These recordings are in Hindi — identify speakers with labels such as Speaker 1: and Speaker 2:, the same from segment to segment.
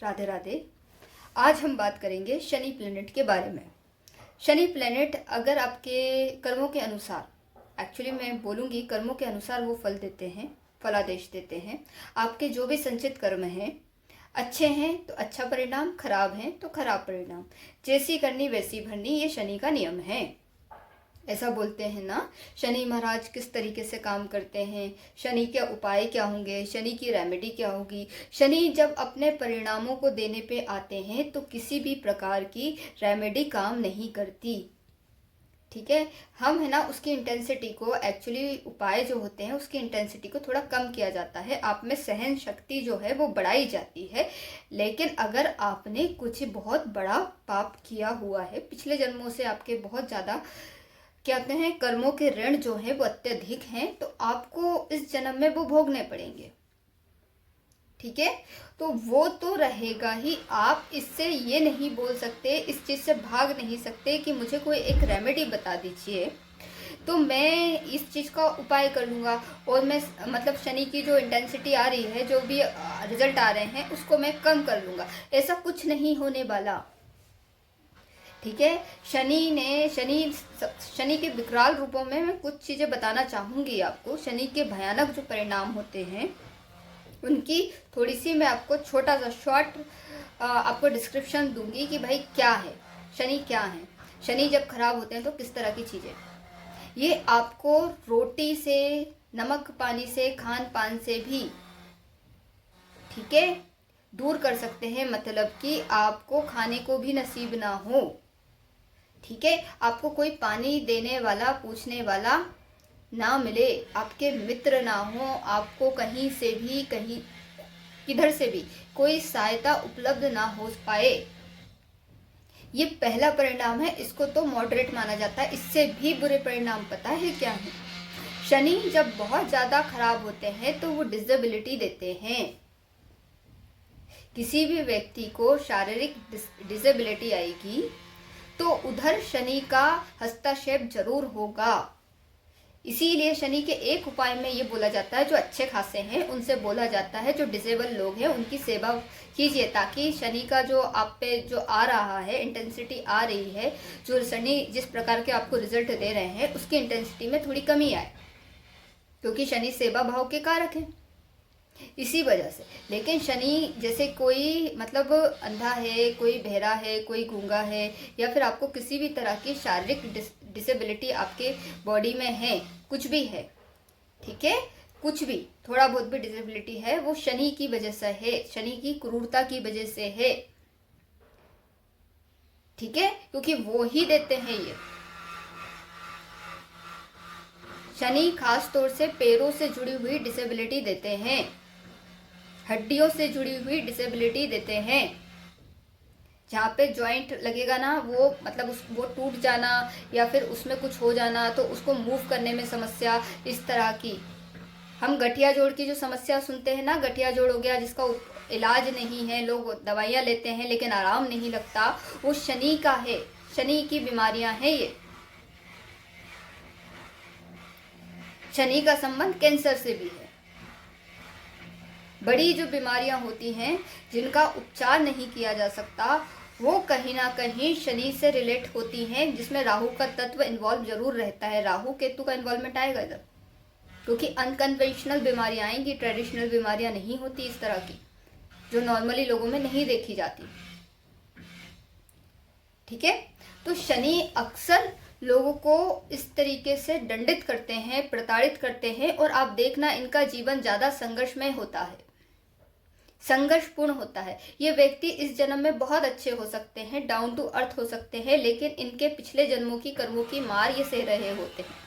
Speaker 1: राधे राधे। आज हम बात करेंगे शनि प्लेनेट के बारे में। शनि प्लेनेट अगर आपके कर्मों के अनुसार, एक्चुअली मैं बोलूँगी कर्मों के अनुसार वो फल देते हैं, फलादेश देते हैं। आपके जो भी संचित कर्म हैं, अच्छे हैं तो अच्छा परिणाम, खराब हैं तो खराब परिणाम। जैसी करनी वैसी भरनी, ये शनि का नियम है। ऐसा बोलते हैं ना, शनि महाराज किस तरीके से काम करते हैं, शनि के उपाय क्या होंगे, शनि की रेमेडी क्या होगी। शनि जब अपने परिणामों को देने पे आते हैं तो किसी भी प्रकार की रेमेडी काम नहीं करती। ठीक है, हम है ना उसकी इंटेंसिटी को, एक्चुअली उपाय जो होते हैं उसकी इंटेंसिटी को थोड़ा कम किया जाता है, आप में सहन शक्ति जो है वो बढ़ाई जाती है। लेकिन अगर आपने कुछ बहुत बड़ा पाप किया हुआ है, पिछले जन्मों से आपके बहुत ज़्यादा कहते हैं कर्मों के ऋण जो है वो अत्यधिक हैं, तो आपको इस जन्म में वो भोगने पड़ेंगे। ठीक है, तो वो तो रहेगा ही। आप इससे ये नहीं बोल सकते, इस चीज़ से भाग नहीं सकते कि मुझे कोई एक रेमेडी बता दीजिए तो मैं इस चीज़ का उपाय कर लूँगा और मैं मतलब शनि की जो इंटेंसिटी आ रही है, जो भी रिजल्ट आ रहे हैं उसको मैं कम कर लूँगा। ऐसा कुछ नहीं होने वाला। ठीक है, शनि के विकराल रूपों में मैं कुछ चीज़ें बताना चाहूँगी आपको। शनि के भयानक जो परिणाम होते हैं उनकी थोड़ी सी मैं आपको छोटा सा शॉर्ट आपको डिस्क्रिप्शन दूंगी कि भाई क्या है शनि, क्या है शनि। जब खराब होते हैं तो किस तरह की चीज़ें, ये आपको रोटी से, नमक पानी से, खान पान से भी, ठीक है, दूर कर सकते हैं। मतलब कि आपको खाने को भी नसीब ना हो। ठीक है, आपको कोई पानी देने वाला, पूछने वाला ना मिले, आपके मित्र ना हो, आपको कहीं से भी, कहीं किधर से भी कोई सहायता उपलब्ध ना हो पाए, ये पहला परिणाम है। इसको तो मॉडरेट माना जाता है। इससे भी बुरे परिणाम पता है क्या है? शनि जब बहुत ज्यादा खराब होते हैं तो वो डिसेबिलिटी देते हैं। किसी भी व्यक्ति को शारीरिक डिसेबिलिटी आएगी तो उधर शनि का हस्तक्षेप जरूर होगा। इसीलिए शनि के एक उपाय में ये बोला जाता है, जो अच्छे खासे हैं उनसे बोला जाता है, जो डिसेबल लोग हैं उनकी सेवा कीजिए, ताकि शनि का जो आप पे जो आ रहा है, इंटेंसिटी आ रही है, जो शनि जिस प्रकार के आपको रिजल्ट दे रहे हैं उसकी इंटेंसिटी में थोड़ी कमी आए, क्योंकि शनि सेवा भाव के कारक है, इसी वजह से। लेकिन शनि जैसे कोई मतलब अंधा है, कोई बहरा है, कोई गूंगा है, या फिर आपको किसी भी तरह की शारीरिक डिसेबिलिटी आपके बॉडी में है, कुछ भी है, ठीक है, कुछ भी थोड़ा बहुत भी डिसेबिलिटी है, वो शनि की वजह से है, शनि की क्रूरता की वजह से है। ठीक है, क्योंकि वो ही देते हैं ये। शनि खास तौर से पैरों से जुड़ी हुई डिसेबिलिटी देते हैं, हड्डियों से जुड़ी हुई डिसेबिलिटी देते हैं। जहाँ पे जॉइंट लगेगा ना, वो मतलब वो टूट जाना या फिर उसमें कुछ हो जाना, तो उसको मूव करने में समस्या, इस तरह की। हम गठिया जोड़ की जो समस्या सुनते हैं ना, गठिया जोड़ हो गया जिसका इलाज नहीं है, लोग दवाइयाँ लेते हैं लेकिन आराम नहीं लगता, वो शनि का है, शनि की बीमारियां हैं ये। शनि का संबंध कैंसर से भी है। बड़ी जो बीमारियां होती हैं जिनका उपचार नहीं किया जा सकता, वो कहीं ना कहीं शनि से रिलेट होती हैं, जिसमें राहु का तत्व इन्वॉल्व जरूर रहता है। राहु केतु का इन्वॉल्वमेंट आएगा इधर, क्योंकि अनकन्वेंशनल बीमारियां आएंगी, ट्रेडिशनल बीमारियां नहीं होती इस तरह की, जो नॉर्मली लोगों में नहीं देखी जाती। ठीक है, तो शनि अक्सर लोगों को इस तरीके से दंडित करते हैं, प्रताड़ित करते हैं, और आप देखना इनका जीवन ज्यादा संघर्षमय होता है, संघर्षपूर्ण होता है। ये व्यक्ति इस जन्म में बहुत अच्छे हो सकते हैं, डाउन टू अर्थ हो सकते हैं, लेकिन इनके पिछले जन्मों की कर्मों की मार ये सह रहे होते हैं।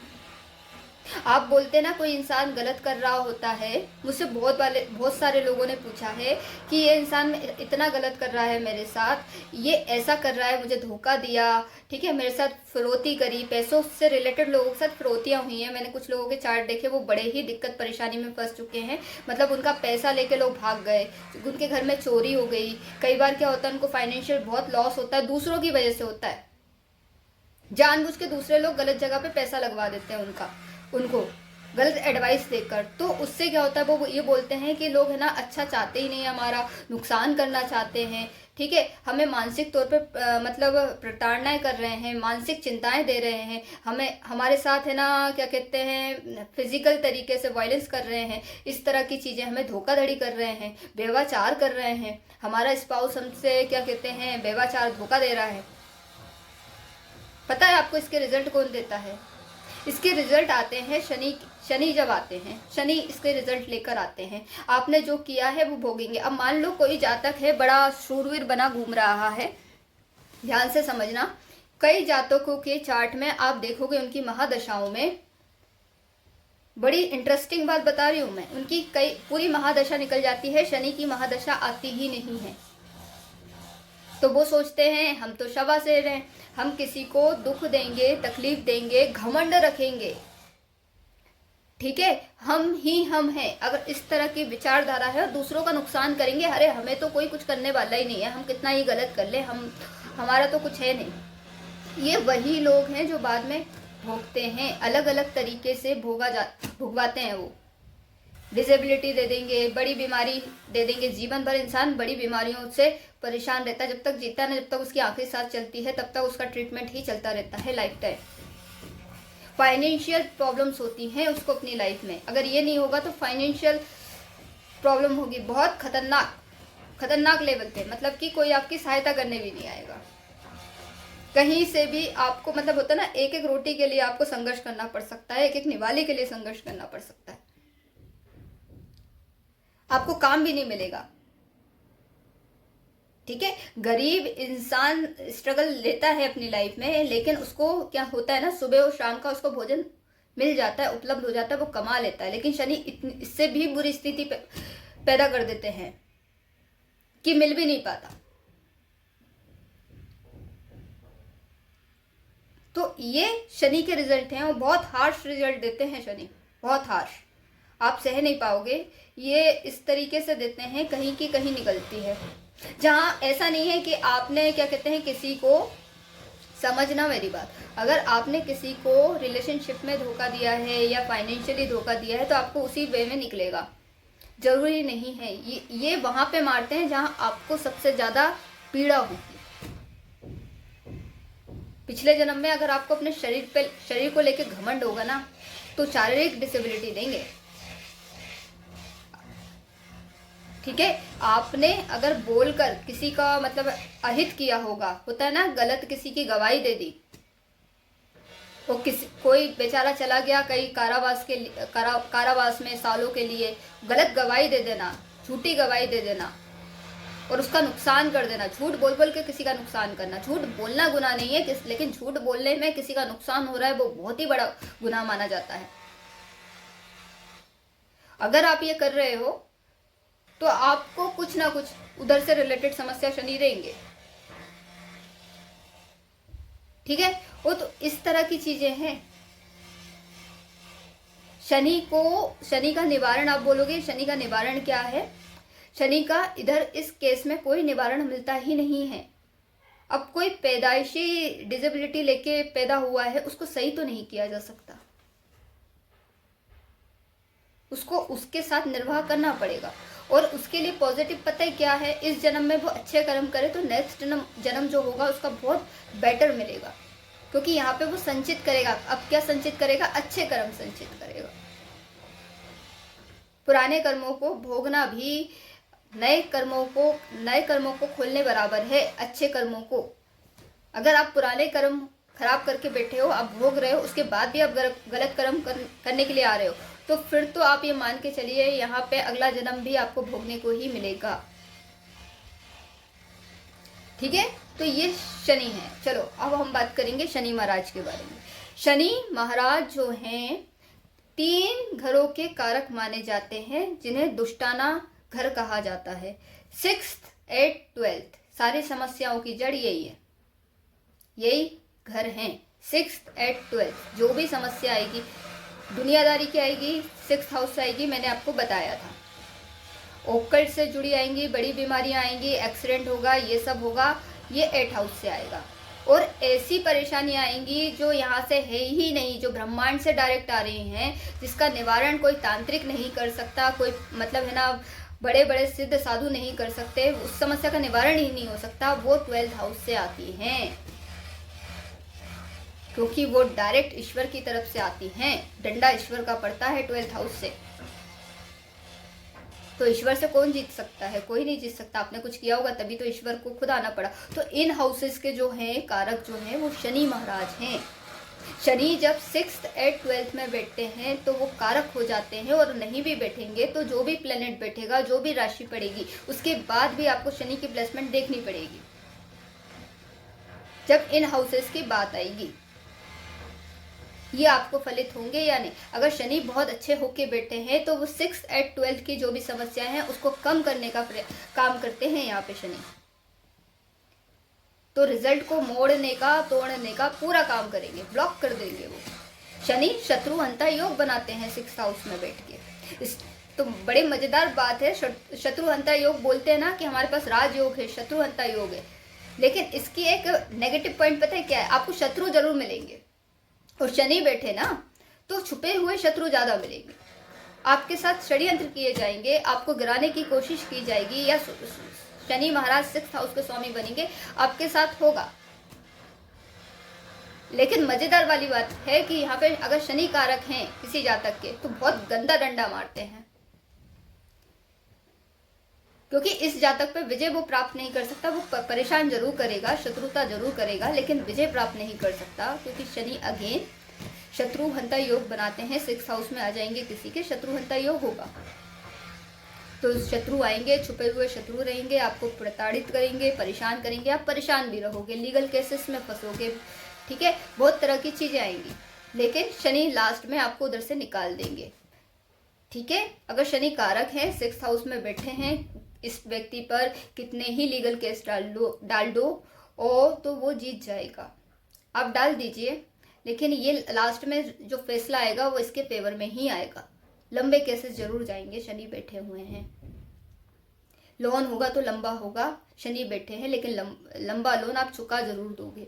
Speaker 1: आप बोलते ना कोई इंसान गलत कर रहा होता है, मुझसे बहुत सारे लोगों ने पूछा है कि ये इंसान इतना गलत कर रहा है मेरे साथ, ये ऐसा कर रहा है, मुझे धोखा दिया, ठीक है, मेरे साथ फिरौती करी, पैसों से रिलेटेड लोगों के साथ फिरौतियाँ हुई हैं। मैंने कुछ लोगों के चार्ट देखे, वो बड़े ही दिक्कत परेशानी में फंस चुके हैं। मतलब उनका पैसा लेके लोग भाग गए, उनके घर में चोरी हो गई। कई बार क्या होता है, उनको फाइनेंशियल बहुत लॉस होता है, दूसरों की वजह से होता है। जानबूझ के दूसरे लोग गलत जगह पे पैसा लगवा देते हैं उनको। गलत एडवाइस देकर। तो उससे क्या होता है, वो ये बोलते हैं कि लोग है ना अच्छा चाहते ही नहीं, हमारा नुकसान करना चाहते हैं, ठीक है, हमें मानसिक तौर पे मतलब प्रताड़नाएं कर रहे हैं, मानसिक चिंताएं दे रहे हैं, हमें हमारे साथ है ना क्या कहते हैं फिजिकल तरीके से वायलेंस कर रहे हैं, इस तरह की चीज़ें, हमें धोखाधड़ी कर रहे हैं, व्यभिचार कर रहे हैं, हमारा स्पाउस हमसे क्या कहते हैं व्यभिचार धोखा दे रहा है। पता है आपको इसके रिजल्ट कौन देता है? इसके रिजल्ट आते हैं शनि जब आते हैं, शनि इसके रिजल्ट लेकर आते हैं। आपने जो किया है वो भोगेंगे। अब मान लो कोई जातक है बड़ा शूरवीर बना घूम रहा है, ध्यान से समझना, कई जातकों के चार्ट में आप देखोगे उनकी महादशाओं में, बड़ी इंटरेस्टिंग बात बता रही हूं मैं, उनकी कई पूरी महादशा निकल जाती है, शनि की महादशा आती ही नहीं है। तो वो सोचते हैं हम तो शबाशेर हैं, हम किसी को दुख देंगे, तकलीफ देंगे, घमंड रखेंगे, ठीक है, हम ही हम हैं, अगर इस तरह की विचारधारा है और दूसरों का नुकसान करेंगे, अरे हमें तो कोई कुछ करने वाला ही नहीं है, हम कितना ही गलत कर ले, हमारा तो कुछ है नहीं। ये वही लोग हैं जो बाद में भोगते हैं, अलग अलग तरीके से भुगवाते हैं। वो डिसेबिलिटी दे देंगे, बड़ी बीमारी दे देंगे, जीवन भर इंसान बड़ी बीमारियों से परेशान रहता है, जब तक जीता ना, जब तक उसकी आखिरी सांस चलती है तब तक उसका ट्रीटमेंट ही चलता रहता है लाइफ टाइम। फाइनेंशियल प्रॉब्लम्स होती हैं उसको अपनी लाइफ में, अगर ये नहीं होगा तो फाइनेंशियल प्रॉब्लम होगी, बहुत खतरनाक लेवल पे, मतलब कि कोई आपकी सहायता करने भी नहीं आएगा कहीं से भी। आपको मतलब होता है ना, एक एक रोटी के लिए आपको संघर्ष करना पड़ सकता है, एक एक निवाले के लिए संघर्ष करना पड़ सकता है, आपको काम भी नहीं मिलेगा, ठीक है। गरीब इंसान स्ट्रगल लेता है अपनी लाइफ में, लेकिन उसको क्या होता है ना, सुबह और शाम का उसको भोजन मिल जाता है, उपलब्ध हो जाता है, वो कमा लेता है। लेकिन शनि इससे भी बुरी स्थिति पैदा कर देते हैं कि मिल भी नहीं पाता। तो ये शनि के रिजल्ट हैं और बहुत हार्श रिजल्ट देते हैं शनि, बहुत हार्श, आप सह नहीं पाओगे। ये इस तरीके से देते हैं, कहीं की कहीं निकलती है, जहां ऐसा नहीं है कि आपने क्या कहते हैं किसी को, समझना मेरी बात, अगर आपने किसी को रिलेशनशिप में धोखा दिया है या फाइनेंशियली धोखा दिया है तो आपको उसी वे में निकलेगा, जरूरी नहीं है। ये वहां पे मारते हैं जहां आपको सबसे ज्यादा पीड़ा होगी। पिछले जन्म में अगर आपको अपने शरीर को लेकर घमंड होगा ना, तो शारीरिक डिसेबिलिटी देंगे, ठीक है। आपने अगर बोलकर किसी का मतलब अहित किया होगा, होता है ना, गलत किसी की गवाही दे दी, वो कोई बेचारा चला गया कई कारावास में सालों के लिए, गलत गवाही दे देना, झूठी गवाही दे देना और उसका नुकसान कर देना, झूठ बोल बोल के किसी का नुकसान करना। झूठ बोलना गुनाह नहीं है, लेकिन झूठ बोलने में किसी का नुकसान हो रहा है, वो बहुत ही बड़ा गुनाह माना जाता है। अगर आप ये कर रहे हो तो आपको कुछ ना कुछ उधर से रिलेटेड समस्या शनि देंगे, ठीक है। वो तो इस तरह की चीजें हैं। शनि का निवारण आप बोलोगे, शनि का निवारण क्या है? शनि का इधर इस केस में कोई निवारण मिलता ही नहीं है। अब कोई पैदाइशी डिसेबिलिटी लेके पैदा हुआ है, उसको सही तो नहीं किया जा सकता, उसको उसके साथ निर्वाह करना पड़ेगा। और उसके लिए पॉजिटिव पता है क्या है, इस जन्म में वो अच्छे कर्म करे तो नेक्स्ट जन्म जो होगा उसका बहुत बेटर मिलेगा, क्योंकि यहाँ पे वो संचित करेगा। अब क्या संचित करेगा? अच्छे कर्म संचित करेगा। पुराने कर्मों को भोगना भी नए कर्मों को खोलने बराबर है। अच्छे कर्मों को, अगर आप पुराने कर्म खराब करके बैठे हो, आप भोग रहे हो, उसके बाद भी आप गलत कर्म करने के लिए आ रहे हो, तो फिर तो आप ये मान के चलिए यहाँ पे अगला जन्म भी आपको भोगने को ही मिलेगा, ठीक है। तो ये शनि है। चलो अब हम बात करेंगे शनि महाराज के बारे में। शनि महाराज जो हैं 3 घरों के कारक माने जाते हैं, जिन्हें दुष्टाना घर कहा जाता है। 6th, 8th, 12th, सारी समस्याओं की जड़ यही है, यही घर हैं। 6th, 8th, 12th, जो भी समस्या आएगी दुनियादारी की आएगी 6th हाउस से आएगी, मैंने आपको बताया था। ओकल्ट से जुड़ी आएंगी, बड़ी बीमारियां आएंगी, एक्सीडेंट होगा, ये सब होगा, ये 8th हाउस से आएगा। और ऐसी परेशानियां आएंगी जो यहाँ से है ही नहीं, जो ब्रह्मांड से डायरेक्ट आ रही हैं, जिसका निवारण कोई तांत्रिक नहीं कर सकता, कोई मतलब है ना बड़े बड़े सिद्ध साधु नहीं कर सकते, उस समस्या का निवारण ही नहीं हो सकता, वो 12th हाउस से आती हैं, क्योंकि वो डायरेक्ट ईश्वर की तरफ से आती हैं। डंडा ईश्वर का पड़ता है 12th हाउस से। तो ईश्वर से कौन जीत सकता है? कोई नहीं जीत सकता। आपने कुछ किया होगा तभी तो ईश्वर को खुद आना पड़ा। तो इन हाउसेस के जो हैं कारक जो हैं वो शनि महाराज हैं। शनि जब 6th 8th 12th में बैठते हैं तो वो कारक हो जाते हैं, और नहीं भी बैठेंगे तो जो भी प्लेनेट बैठेगा, जो भी राशि पड़ेगी, उसके बाद भी आपको शनि की प्लेसमेंट देखनी पड़ेगी जब इन हाउसेस की बात आएगी। ये आपको फलित होंगे या नहीं। अगर शनि बहुत अच्छे होके बैठे हैं तो वो 6th 8th 12th की जो भी समस्याएं हैं उसको कम करने का काम करते हैं यहाँ पे शनि। तो रिजल्ट को मोड़ने का, तोड़ने का पूरा काम करेंगे, ब्लॉक कर देंगे वो। शनि शत्रुहंता योग बनाते हैं 6th हाउस में बैठ के। तो बड़े मजेदार बात है, शत्रुहंता योग बोलते हैं ना कि हमारे पास राजयोग है, शत्रुहंता योग है, लेकिन इसकी एक नेगेटिव पॉइंट पता है क्या है? आपको शत्रु जरूर मिलेंगे, और शनि बैठे ना तो छुपे हुए शत्रु ज्यादा मिलेंगे। आपके साथ षड्यंत्र किए जाएंगे, आपको गिराने की कोशिश की जाएगी, या शनि महाराज 6th हाउस के स्वामी बनेंगे, आपके साथ होगा। लेकिन मजेदार वाली बात है कि यहाँ पे अगर शनि कारक हैं किसी जातक के तो बहुत गंदा डंडा मारते हैं, क्योंकि इस जातक पे विजय वो प्राप्त नहीं कर सकता। वो परेशान जरूर करेगा, शत्रुता जरूर करेगा, लेकिन विजय प्राप्त नहीं कर सकता, क्योंकि शनि अगेन शत्रुहंता योग बनाते हैं। 6th हाउस में आ जाएंगे किसी के, शत्रुहंता योग होगा तो शत्रु आएंगे, छुपे हुए शत्रु रहेंगे, आपको प्रताड़ित करेंगे, परेशान करेंगे, आप परेशान भी रहोगे, लीगल केसेस में फंसोगे, ठीक है, बहुत तरह की चीजें आएंगी, लेकिन शनि लास्ट में आपको उधर से निकाल देंगे, ठीक है। अगर शनि कारक है, 6th हाउस में बैठे हैं, इस व्यक्ति पर कितने ही लीगल केस डाल दो और तो वो जीत जाएगा। आप डाल दीजिए, लेकिन ये लास्ट में जो फैसला आएगा वो इसके फेवर में ही आएगा। लंबे केसेस जरूर जाएंगे, शनि बैठे हुए हैं। लोन होगा तो लंबा होगा, शनि बैठे हैं, लेकिन लंबा लोन आप चुका जरूर दोगे,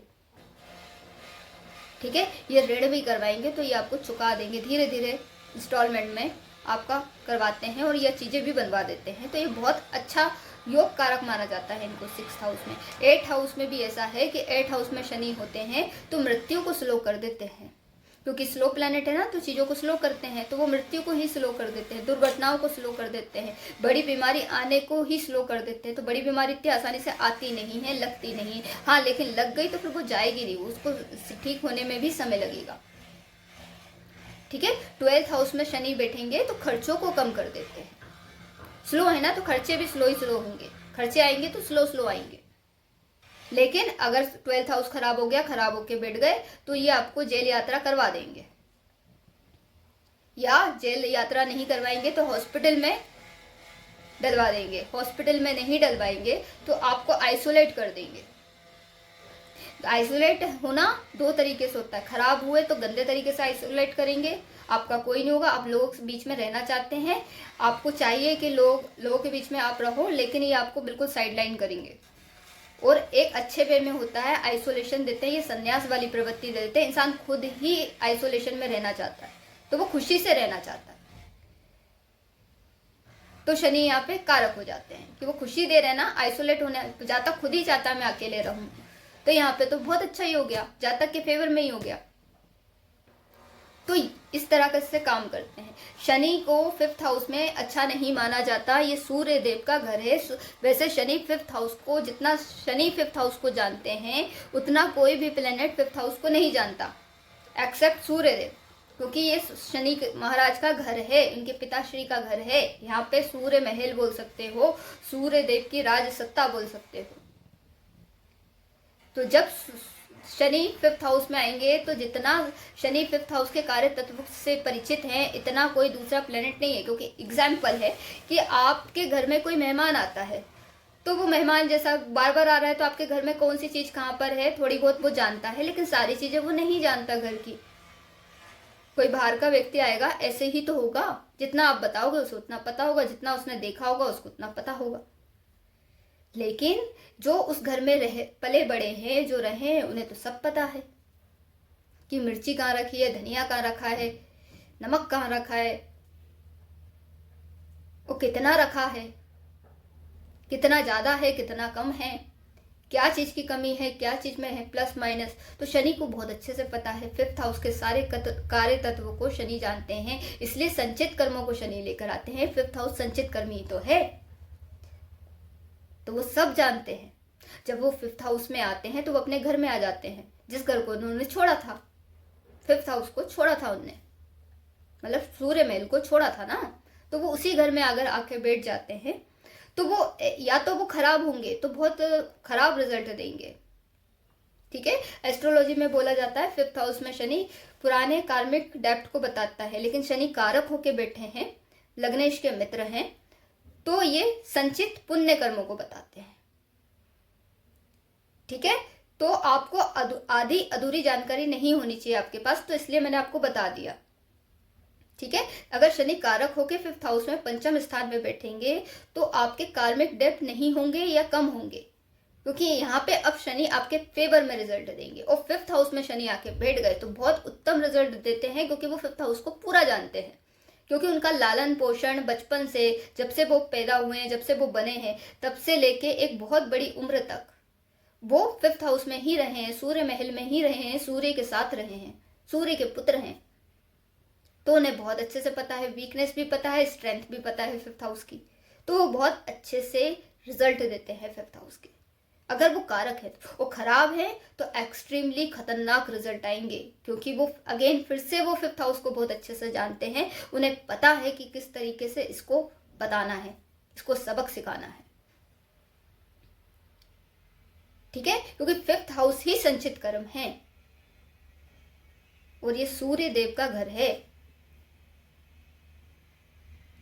Speaker 1: ठीक है। ये ऋण भी करवाएंगे तो ये आपको चुका देंगे, धीरे धीरे इंस्टॉलमेंट में आपका करवाते हैं, और ये चीजें भी बनवा देते हैं। तो ये बहुत अच्छा योग कारक माना जाता है इनको 6th हाउस में। 8th हाउस में भी ऐसा है कि 8th हाउस में शनि होते हैं तो मृत्यु को स्लो कर देते हैं, क्योंकि स्लो प्लैनेट है ना, तो चीज़ों को स्लो करते हैं, तो वो मृत्यु को ही स्लो कर देते हैं, दुर्घटनाओं को स्लो कर देते हैं, बड़ी बीमारी आने को ही स्लो कर देते हैं। तो बड़ी बीमारी इतनी आसानी से आती नहीं है, लगती नहीं है, हाँ, लेकिन लग गई तो फिर वो जाएगी नहीं, उसको ठीक होने में भी समय लगेगा, ठीक है। 12th हाउस में शनि बैठेंगे तो खर्चों को कम कर देते हैं। स्लो है ना, तो खर्चे भी स्लो ही स्लो होंगे, खर्चे आएंगे तो स्लो स्लो आएंगे। लेकिन अगर 12th हाउस खराब हो गया, खराब होके बैठ गए, तो ये आपको जेल यात्रा करवा देंगे, या जेल यात्रा नहीं करवाएंगे तो हॉस्पिटल में डलवा देंगे। हॉस्पिटल में नहीं डलवाएंगे तो आपको आइसोलेट कर देंगे। आइसोलेट होना 2 तरीके से होता है, खराब हुए तो गंदे तरीके से आइसोलेट करेंगे, आपका कोई नहीं होगा, आप लोगों के बीच में रहना चाहते हैं, आपको चाहिए कि लोगों के बीच में आप रहो, लेकिन ये आपको बिल्कुल साइडलाइन करेंगे। और एक अच्छे वे में होता है, आइसोलेशन देते हैं, ये संन्यास वाली प्रवृत्ति देते हैं, इंसान खुद ही आइसोलेशन में रहना चाहता है, तो वो खुशी से रहना चाहता है। तो शनि यहाँ पे कारक हो जाते हैं कि वो खुशी दे रहे हैं ना, आइसोलेट होने जातक खुद ही चाहता है मैं अकेले रहूं, तो यहाँ पे तो बहुत अच्छा ही हो गया, जातक के फेवर में ही हो गया। तो इस तरह से काम करते हैं। शनि को 5th हाउस में अच्छा नहीं माना जाता, ये सूर्य देव का घर है। वैसे शनि 5th हाउस को, जितना शनि 5th हाउस को जानते हैं उतना कोई भी प्लेनेट 5th हाउस को नहीं जानता, एक्सेप्ट सूर्य देव, क्योंकि ये शनि महाराज का घर है, इनके पिताश्री का घर है। यहाँ पे सूर्य महल बोल सकते हो, सूर्य देव की राज सत्ता बोल सकते हो। तो जब शनि 5th हाउस में आएंगे तो जितना शनि 5th हाउस के कार्य तत्व से परिचित हैं, इतना कोई दूसरा प्लेनेट नहीं है। क्योंकि एग्जाम्पल है कि आपके घर में कोई मेहमान आता है, तो वो मेहमान जैसा बार बार आ रहा है, तो आपके घर में कौन सी चीज कहाँ पर है थोड़ी बहुत वो जानता है, लेकिन सारी चीजें वो नहीं जानता घर की। कोई बाहर का व्यक्ति आएगा, ऐसे ही तो होगा, जितना आप बताओगे उसे उतना पता होगा, जितना उसने देखा होगा उसको उतना पता होगा। लेकिन जो उस घर में रहे पले बड़े हैं, जो रहे हैं, उन्हें तो सब पता है कि मिर्ची कहाँ रखी है, धनिया कहाँ रखा है, नमक कहाँ रखा है, वो कितना रखा है, कितना ज़्यादा है, कितना कम है, क्या चीज़ की कमी है, क्या चीज़ में है प्लस माइनस। तो शनि को बहुत अच्छे से पता है। फिफ्थ हाउस के सारे कार्य तत्वों को शनि जानते हैं, इसलिए संचित कर्मों को शनि लेकर आते हैं। फिफ्थ हाउस संचित कर्मी तो है, तो वो सब जानते हैं। जब वो फिफ्थ हाउस में आते हैं तो वो अपने घर में आ जाते हैं, जिस घर को उन्होंने छोड़ा था, फिफ्थ हाउस को छोड़ा था उनने, मतलब सूर्य महल को छोड़ा था ना, तो वो उसी घर में अगर आके बैठ जाते हैं तो वो या तो वो खराब होंगे, तो बहुत खराब रिजल्ट देंगे। ठीक है, एस्ट्रोलॉजी में बोला जाता है फिफ्थ हाउस में शनि पुराने कार्मिक डेप्ट को बताता है, लेकिन शनि कारक होके बैठे हैं, लग्नेश के मित्र हैं, तो ये संचित पुण्य कर्मों को बताते हैं। ठीक है, तो आपको आधी अधूरी जानकारी नहीं होनी चाहिए आपके पास, तो इसलिए मैंने आपको बता दिया। ठीक है, अगर शनि कारक होके फिफ्थ हाउस में पंचम स्थान में बैठेंगे तो आपके कार्मिक डेप्ट नहीं होंगे या कम होंगे, क्योंकि यहाँ पे अब शनि आपके फेवर में रिजल्ट देंगे। और फिफ्थ हाउस में शनि आके बैठ गए तो बहुत उत्तम रिजल्ट देते हैं, क्योंकि वो फिफ्थ हाउस को पूरा जानते हैं, क्योंकि उनका लालन पोषण बचपन से, जब से वो पैदा हुए हैं, जब से वो बने हैं, तब से लेके एक बहुत बड़ी उम्र तक वो फिफ्थ हाउस में ही रहे हैं, सूर्य महल में ही रहे हैं, सूर्य के साथ रहे हैं, सूर्य के पुत्र हैं, तो उन्हें बहुत अच्छे से पता है, वीकनेस भी पता है, स्ट्रेंथ भी पता है फिफ्थ हाउस की, तो वो बहुत अच्छे से रिजल्ट देते हैं फिफ्थ हाउस के। अगर वो कारक है, वो खराब है, तो एक्सट्रीमली खतरनाक रिजल्ट आएंगे, क्योंकि वो अगेन फिर से वो फिफ्थ हाउस को बहुत अच्छे से जानते हैं, उन्हें पता है कि किस तरीके से इसको बताना है, इसको सबक सिखाना है। ठीक है, क्योंकि फिफ्थ हाउस ही संचित कर्म है और ये सूर्य देव का घर है।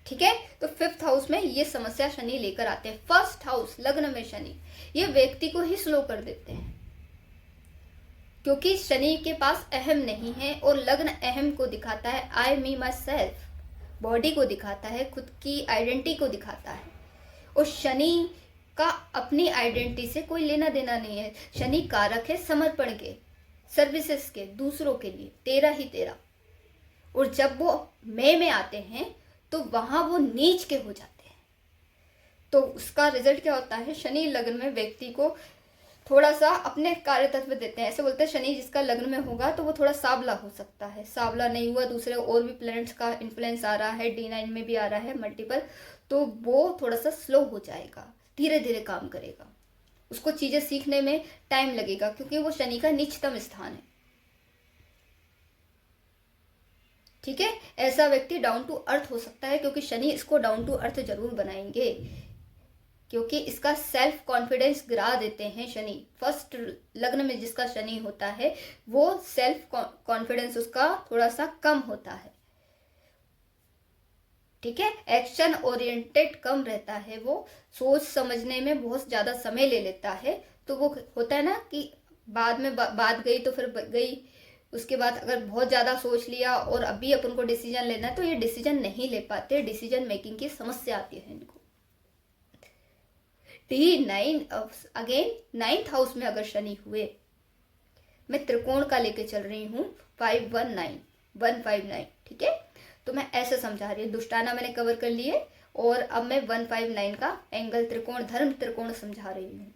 Speaker 1: ठीक है, तो फिफ्थ हाउस में ये समस्या शनि लेकर आते हैं। फर्स्ट हाउस लग्न में शनि, ये व्यक्ति को ही स्लो कर देते हैं, क्योंकि शनि के पास अहम नहीं है, और लग्न अहम को दिखाता है, आई मी माई सेल्फ, बॉडी को दिखाता है, खुद की आइडेंटिटी को दिखाता है। और शनि का अपनी आइडेंटिटी से कोई लेना देना नहीं है। शनि कारक है समर्पण के, सर्विसेज के, दूसरों के लिए, तेरा ही तेरा। और जब वो मैं में आते हैं तो वहां वो नीच के हो जाते हैं, तो उसका रिजल्ट क्या होता है, शनि लग्न में व्यक्ति को थोड़ा सा अपने कार्य तत्व देते हैं। ऐसे बोलते हैं शनि जिसका लग्न में होगा तो वो थोड़ा सावला हो सकता है, सावला नहीं हुआ, दूसरे और भी प्लैनेट्स का इन्फ्लुएंस आ रहा है, D9 में भी आ रहा है मल्टीपल, तो वो थोड़ा सा स्लो हो जाएगा, धीरे धीरे काम करेगा, उसको चीजें सीखने में टाइम लगेगा, क्योंकि वो शनि का नीचतम स्थान है। ठीक है, ऐसा व्यक्ति डाउन टू अर्थ हो सकता है, क्योंकि शनि इसको डाउन टू अर्थ जरूर बनाएंगे, क्योंकि इसका सेल्फ कॉन्फिडेंस गिरा देते हैं शनि। फर्स्ट लग्न में जिसका शनि होता है वो सेल्फ कॉन्फिडेंस उसका थोड़ा सा कम होता है। ठीक है, एक्शन ओरिएंटेड कम रहता है, वो सोच समझने में बहुत ज्यादा समय ले लेता है। तो वो होता है ना कि बाद में बात गई तो फिर गई, उसके बाद अगर बहुत ज़्यादा सोच लिया और अभी अपन को डिसीजन लेना है तो ये डिसीजन नहीं ले पाते, डिसीजन मेकिंग की समस्या आती है इनको। D9 अगेन 9th हाउस में अगर शनि हुए, मैं त्रिकोण का लेके चल रही हूँ 519 159, ठीक है, तो मैं ऐसे समझा रही हूँ, दुष्टाना मैंने कवर कर लिए और अब मैं 159 का एंगल त्रिकोण, धर्म त्रिकोण समझा रही हूँ।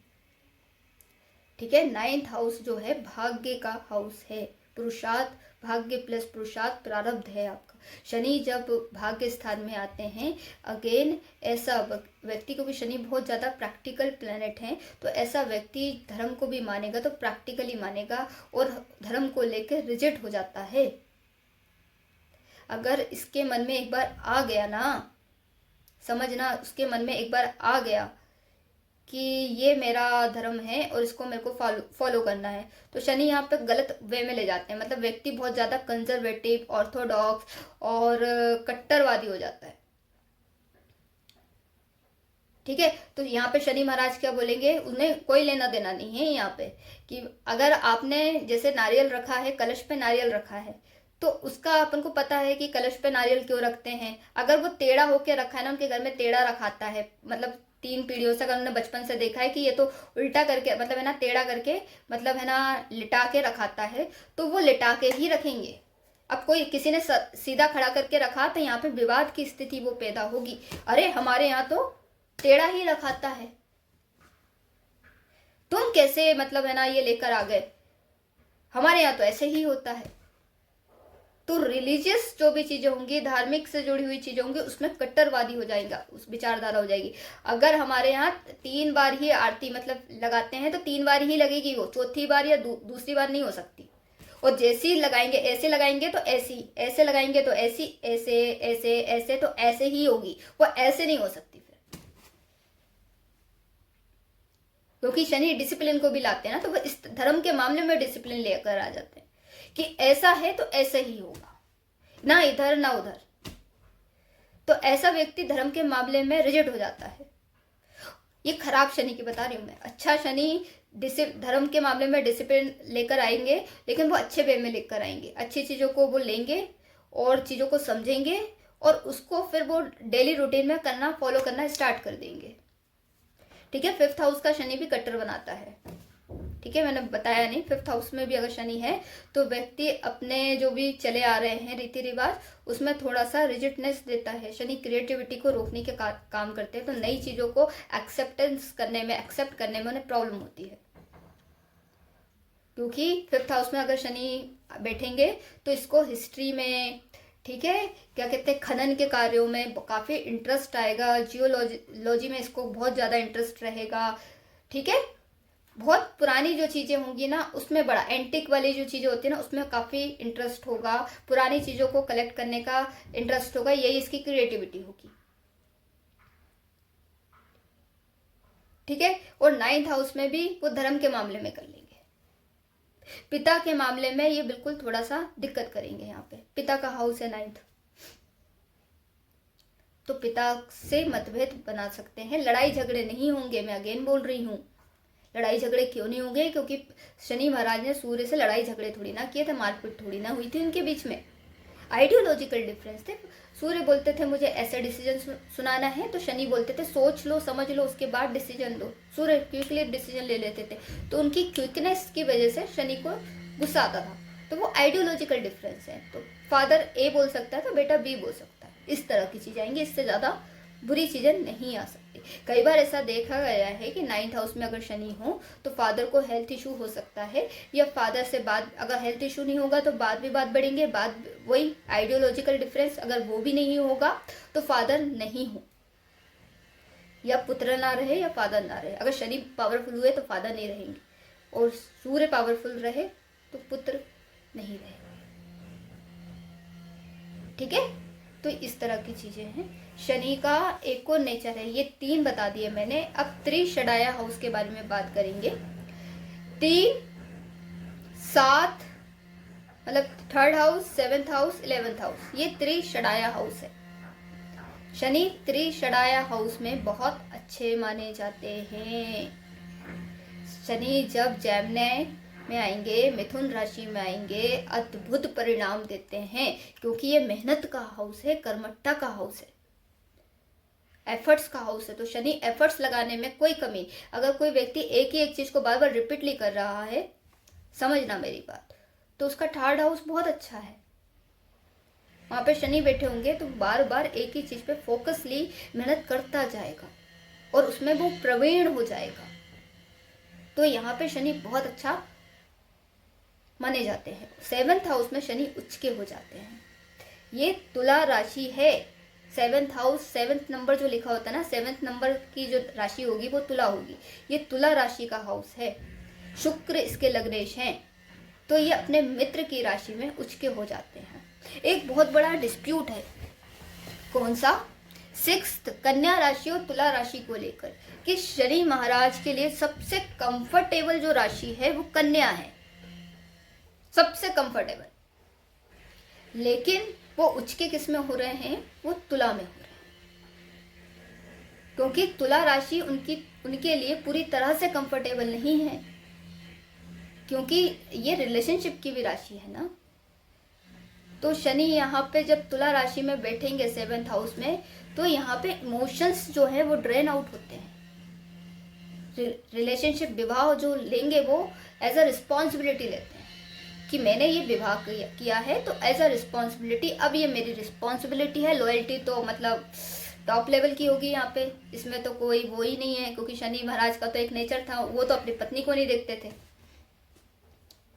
Speaker 1: ठीक है, 9th हाउस जो है भाग्य का हाउस है, पुरुषार्थ, भाग्य प्लस पुरुषार्थ प्रारब्ध है आपका। शनि जब भाग्य स्थान में आते हैं, अगेन ऐसा व्यक्ति को भी, शनि बहुत ज़्यादा प्रैक्टिकल प्लैनेट है, तो ऐसा व्यक्ति धर्म को भी मानेगा तो प्रैक्टिकली मानेगा और धर्म को लेकर रिजेक्ट हो जाता है। अगर इसके मन में एक बार आ गया ना, समझना, उसके मन में एक बार आ गया कि ये मेरा धर्म है और इसको मेरे को फॉलो करना है, तो शनि यहाँ पे गलत वे में ले जाते हैं, मतलब व्यक्ति बहुत ज़्यादा कंजर्वेटिव, ऑर्थोडॉक्स और कट्टरवादी हो जाता है। ठीक है, तो यहाँ पे शनि महाराज क्या बोलेंगे, उन्हें कोई लेना देना नहीं है यहाँ पे, कि अगर आपने जैसे नारियल रखा है, कलश पे नारियल रखा है, तो उसका अपन को पता है कि कलश पे नारियल क्यों रखते हैं। अगर वो टेढ़ा होके रखा है ना, उनके घर में टेढ़ा रखाता है, मतलब 3 पीढ़ियों से, अगर उन्होंने बचपन से देखा है कि ये तो उल्टा करके मतलब है ना, टेढ़ा करके मतलब है ना लिटा के रखाता है, तो वो लिटा के ही रखेंगे। अब कोई किसी ने सीधा खड़ा करके रखा तो यहाँ पे विवाद की स्थिति वो पैदा होगी। अरे हमारे यहाँ तो टेढ़ा ही रखाता है, तुम कैसे मतलब है ना ये लेकर आ गए, हमारे यहाँ तो ऐसे ही होता है। तो रिलीजियस जो भी चीजें होंगी, धार्मिक से जुड़ी हुई चीजें होंगी, उसमें कट्टरवादी हो जाएगा, उस विचारधारा हो जाएगी। अगर हमारे यहाँ 3 बार ही आरती मतलब लगाते हैं तो 3 बार ही लगेगी, वो चौथी बार या दूसरी बार नहीं हो सकती। और जैसी लगाएंगे, ऐसे लगाएंगे तो ऐसी, ऐसे लगाएंगे तो ऐसी, ऐसे ऐसे ऐसे तो ऐसे ही होगी, वो ऐसे नहीं हो सकती फिर। क्योंकि शनि डिसिप्लिन को भी लाते हैं ना, तो वो इस धर्म के मामले में डिसिप्लिन लेकर आ जाते हैं कि ऐसा है तो ऐसे ही होगा, ना इधर ना उधर। तो ऐसा व्यक्ति धर्म के मामले में रिजिड हो जाता है। ये खराब शनि की बता रही हूं मैं। अच्छा शनि धर्म के मामले में डिसिप्लिन लेकर आएंगे, लेकिन वो अच्छे वे में लेकर आएंगे, अच्छी चीजों को वो लेंगे और चीजों को समझेंगे और उसको फिर वो डेली रूटीन में करना, फॉलो करना स्टार्ट कर देंगे। ठीक है, 5th हाउस का शनि भी कट्टर बनाता है। ठीक है, मैंने बताया नहीं, 5th हाउस में भी अगर शनि है तो व्यक्ति अपने जो भी चले आ रहे हैं रीति रिवाज, उसमें थोड़ा सा रिजिडनेस देता है। शनि क्रिएटिविटी को रोकने के काम करते हैं, तो नई चीजों को एक्सेप्ट करने में उन्हें प्रॉब्लम होती है। क्योंकि 5th हाउस में अगर शनि बैठेंगे तो इसको हिस्ट्री में, ठीक है, क्या कहते हैं, खनन के कार्यों में काफी इंटरेस्ट आएगा, जियोलॉजी में इसको बहुत ज्यादा इंटरेस्ट रहेगा। ठीक है, बहुत पुरानी जो चीजें होंगी ना उसमें बड़ा एंटिक वाली जो चीजें होती है ना उसमें काफी इंटरेस्ट होगा, पुरानी चीजों को कलेक्ट करने का इंटरेस्ट होगा, यही इसकी क्रिएटिविटी होगी। ठीक है, और 9th हाउस में भी वो धर्म के मामले में कर लेंगे। पिता के मामले में ये बिल्कुल थोड़ा सा दिक्कत करेंगे। यहाँ पे पिता का हाउस है 9th, तो पिता से मतभेद बना सकते हैं। लड़ाई झगड़े नहीं होंगे, मैं अगेन बोल रही हूँ। लड़ाई झगड़े क्यों नहीं होंगे? क्योंकि शनि महाराज ने सूर्य से लड़ाई झगड़े थोड़ी ना किए थे, मारपीट थोड़ी ना हुई थी उनके बीच में। आइडियोलॉजिकल डिफरेंस थे। सूर्य बोलते थे मुझे ऐसे डिसीजन सुनाना है, तो शनि बोलते थे सोच लो, समझ लो, उसके बाद डिसीजन दो। सूर्य क्विकली डिसीजन ले लेते थे, तो उनकी क्विकनेस की वजह से शनि को गुस्सा आता था। तो वो आइडियोलॉजिकल डिफरेंस है। तो फादर ए बोल सकता है तो बेटा बी बोल सकता है, इस तरह की चीजें आएंगी, इससे ज्यादा बुरी चीजें नहीं आ सकती। कई बार ऐसा देखा गया है कि 9th हाउस में अगर शनि हो तो फादर को हेल्थ इशू हो सकता है, या फादर से बात, अगर हेल्थ इशू नहीं होगा तो बात विवाद बढ़ेंगे, बात वही आइडियोलॉजिकल डिफरेंस, अगर वो भी नहीं होगा तो फादर नहीं हो, या पुत्र ना रहे या फादर ना रहे। अगर शनि पावरफुल हुए तो फादर नहीं रहेंगे, और सूर्य पावरफुल रहे तो पुत्र नहीं रहे। ठीक है, तो इस तरह की चीजें हैं। शनि का एक और नेचर है, ये 3 बता दिए मैंने। अब त्रिषडाया हाउस के बारे में बात करेंगे। 3, 7 मतलब 3rd house, 7th house, 11th house, ये त्रिषडाया हाउस है। शनि त्रिषडाया हाउस में बहुत अच्छे माने जाते हैं। शनि जब जेमिनी में आएंगे, मिथुन राशि में आएंगे, अद्भुत परिणाम देते हैं, क्योंकि ये मेहनत का हाउस है, कर्मठता का हाउस है, एफर्ट्स का हाउस है। तो शनि एफर्ट्स लगाने में कोई कमी, अगर कोई व्यक्ति एक ही एक चीज को बार बार रिपीटली कर रहा है, समझना मेरी बात, तो उसका 3rd हाउस बहुत अच्छा है। वहां पे शनि बैठे होंगे तो बार बार एक ही चीज पे फोकसली मेहनत करता जाएगा और उसमें वो प्रवीण हो जाएगा। तो यहाँ पे शनि बहुत अच्छा माने जाते हैं। 7th हाउस में शनि उच्च के हो जाते हैं। ये तुला राशि है। 7th हाउस, 7th नंबर जो लिखा होता है ना, 7th नंबर की जो राशि होगी वो तुला होगी। ये तुला राशि का हाउस है, शुक्र इसके लग्नेश हैं, तो ये अपने मित्र की राशि में उच्च के हो जाते हैं। एक बहुत बड़ा डिस्प्यूट है, कौन सा? 6th कन्या राशि और तुला राशि को लेकर, कि शनि महाराज के लिए सबसे कंफर्टेबल जो राशि है वो कन्या है, सबसे कंफर्टेबल। लेकिन वो उच्च के किस में हो रहे हैं? वो तुला में हो रहे हैं, क्योंकि तुला राशि उनके लिए पूरी तरह से कंफर्टेबल नहीं है, क्योंकि ये रिलेशनशिप की भी राशि है ना। तो शनि यहाँ पे जब तुला राशि में बैठेंगे 7th हाउस में, तो यहाँ पे इमोशंस जो है वो ड्रेन आउट होते हैं। रिलेशनशिप विवाह जो लेंगे वो एज अ रिस्पॉन्सिबिलिटी लेते हैं कि मैंने ये विवाह किया है तो एज अ रिस्पॉन्सिबिलिटी, अब ये मेरी रिस्पॉन्सिबिलिटी है। लॉयल्टी तो मतलब टॉप लेवल की होगी यहाँ पे, इसमें तो कोई वो ही नहीं है, क्योंकि शनि महाराज का तो एक नेचर था, वो तो अपनी पत्नी को नहीं देखते थे।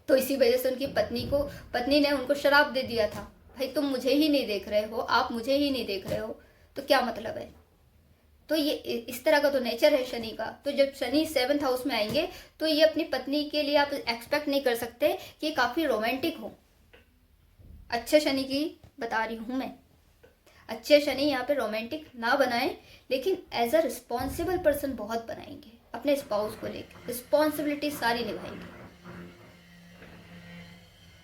Speaker 1: तो इसी वजह से उनकी पत्नी ने उनको श्राप दे दिया था, भाई तुम मुझे ही नहीं देख रहे हो, आप मुझे ही नहीं देख रहे हो तो क्या मतलब है। तो ये इस तरह का तो नेचर है शनि का। तो जब शनि 7th हाउस में आएंगे तो ये अपनी पत्नी के लिए आप एक्सपेक्ट नहीं कर सकते कि काफ़ी रोमांटिक हो। अच्छे शनि की बता रही हूँ मैं, अच्छे शनि यहाँ पे रोमांटिक ना बनाएं, लेकिन एज अ रिस्पॉन्सिबल पर्सन बहुत बनाएंगे, अपने स्पाउस को लेकर रिस्पॉन्सिबिलिटी सारी निभाएंगे,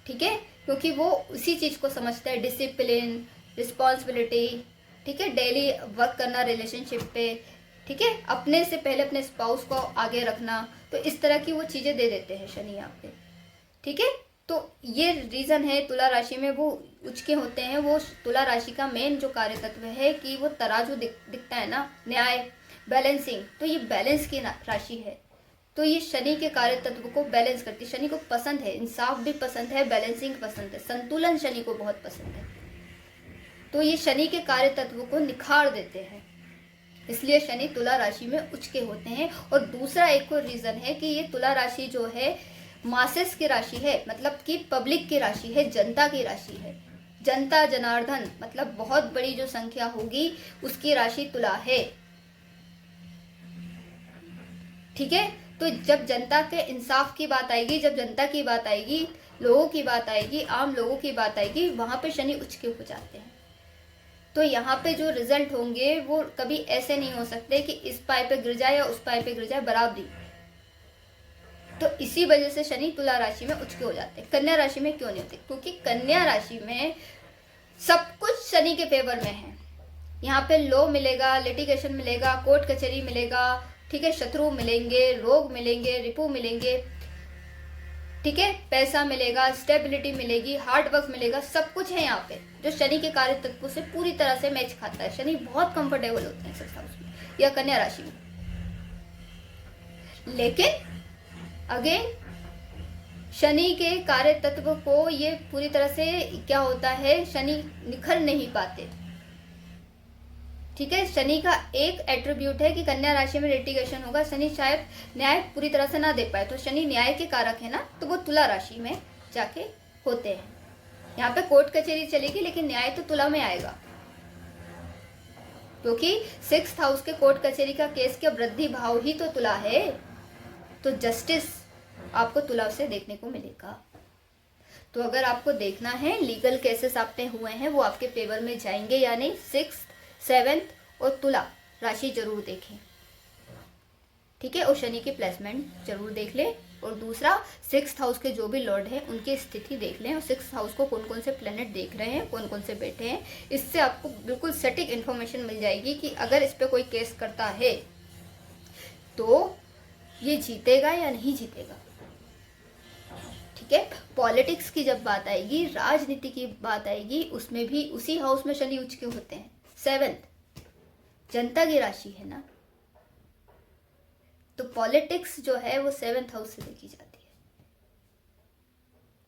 Speaker 1: ठीक है, क्योंकि वो उसी चीज़ को समझता है, डिसिप्लिन, रिस्पॉन्सिबिलिटी, ठीक है, डेली वर्क करना रिलेशनशिप पे, ठीक है, अपने से पहले अपने स्पाउस को आगे रखना, तो इस तरह की वो चीज़ें दे देते हैं शनि यहाँ पे, ठीक है। तो ये रीज़न है तुला राशि में वो उचके होते हैं। वो तुला राशि का मेन जो कार्य तत्व है कि वो तराजू दिखता है ना, न्याय, बैलेंसिंग, तो ये बैलेंस की राशि है। तो ये शनि के कार्य तत्व को बैलेंस करती है। शनि को पसंद है, इंसाफ भी पसंद है, बैलेंसिंग पसंद है, संतुलन शनि को बहुत पसंद है। तो ये शनि के कार्य तत्व को निखार देते हैं, इसलिए शनि तुला राशि में उचके होते हैं। और दूसरा एक और रीज़न है कि ये तुला राशि जो है मासेस की राशि है, मतलब कि पब्लिक की राशि है, जनता की राशि है। जनता जनार्दन मतलब बहुत बड़ी जो संख्या होगी उसकी राशि तुला है, ठीक है। तो जब जनता के इंसाफ की बात आएगी, जब जनता की बात आएगी, लोगों की बात आएगी, आम लोगों की बात आएगी, वहां पे शनि उचके हो जाते हैं। तो यहाँ पे जो रिजल्ट होंगे वो कभी ऐसे नहीं हो सकते कि इस पाए पे गिर जाए या उस पाए पे गिर जाए, बराबरी। तो इसी वजह से शनि तुला राशि में उचके हो जाते हैं। कन्या राशि में क्यों नहीं होते? क्योंकि कन्या राशि में सब कुछ शनि के फेवर में है। यहाँ पे लॉ मिलेगा, लिटिगेशन मिलेगा, कोर्ट कचहरी मिलेगा, ठीक है, शत्रु मिलेंगे, रोग मिलेंगे, रिपू मिलेंगे, ठीक है, पैसा मिलेगा, स्टेबिलिटी मिलेगी, हार्ड वर्क मिलेगा, सब कुछ है यहाँ पे जो शनि के कार्य तत्व से पूरी तरह से मैच खाता है। शनि बहुत कंफर्टेबल होते हैं 6th हाउस में या कन्या राशि में। लेकिन अगेन शनि के कार्य तत्व को ये पूरी तरह से क्या होता है, शनि निखर नहीं पाते, ठीक है। शनि का एक एट्रीब्यूट है कि कन्या राशि में लिटिगेशन होगा, शनि शायद न्याय पूरी तरह से ना दे पाए, तो शनि न्याय के कारक है ना, तो वो तुला राशि में जाके होते हैं। यहाँ पे कोर्ट कचहरी चलेगी लेकिन न्याय तो तुला में आएगा, क्योंकि 6th हाउस के कोर्ट कचहरी का केस के वृद्धि भाव ही तो तुला है, तो जस्टिस आपको तुला से देखने को मिलेगा। तो अगर आपको देखना है लीगल केसेस आपने हुए हैं वो आपके फेवर में जाएंगे या नहीं, 6th, 7th और तुला राशि जरूर देखें, ठीक है, और शनि की प्लेसमेंट जरूर देख लें। और दूसरा 6th हाउस के जो भी लॉर्ड हैं उनकी स्थिति देख लें, और 6th हाउस को कौन कौन से प्लेनेट देख रहे हैं, कौन कौन से बैठे हैं, इससे आपको बिल्कुल सटीक इन्फॉर्मेशन मिल जाएगी कि अगर इस पर कोई केस करता है तो ये जीतेगा या नहीं जीतेगा, ठीक है। पॉलिटिक्स की जब बात आएगी, राजनीति की बात आएगी, उसमें भी उसी हाउस में शनि उचके होते हैं। 7th जनता की राशि है ना, तो पॉलिटिक्स जो है वो 7th हाउस से देखी जाती है,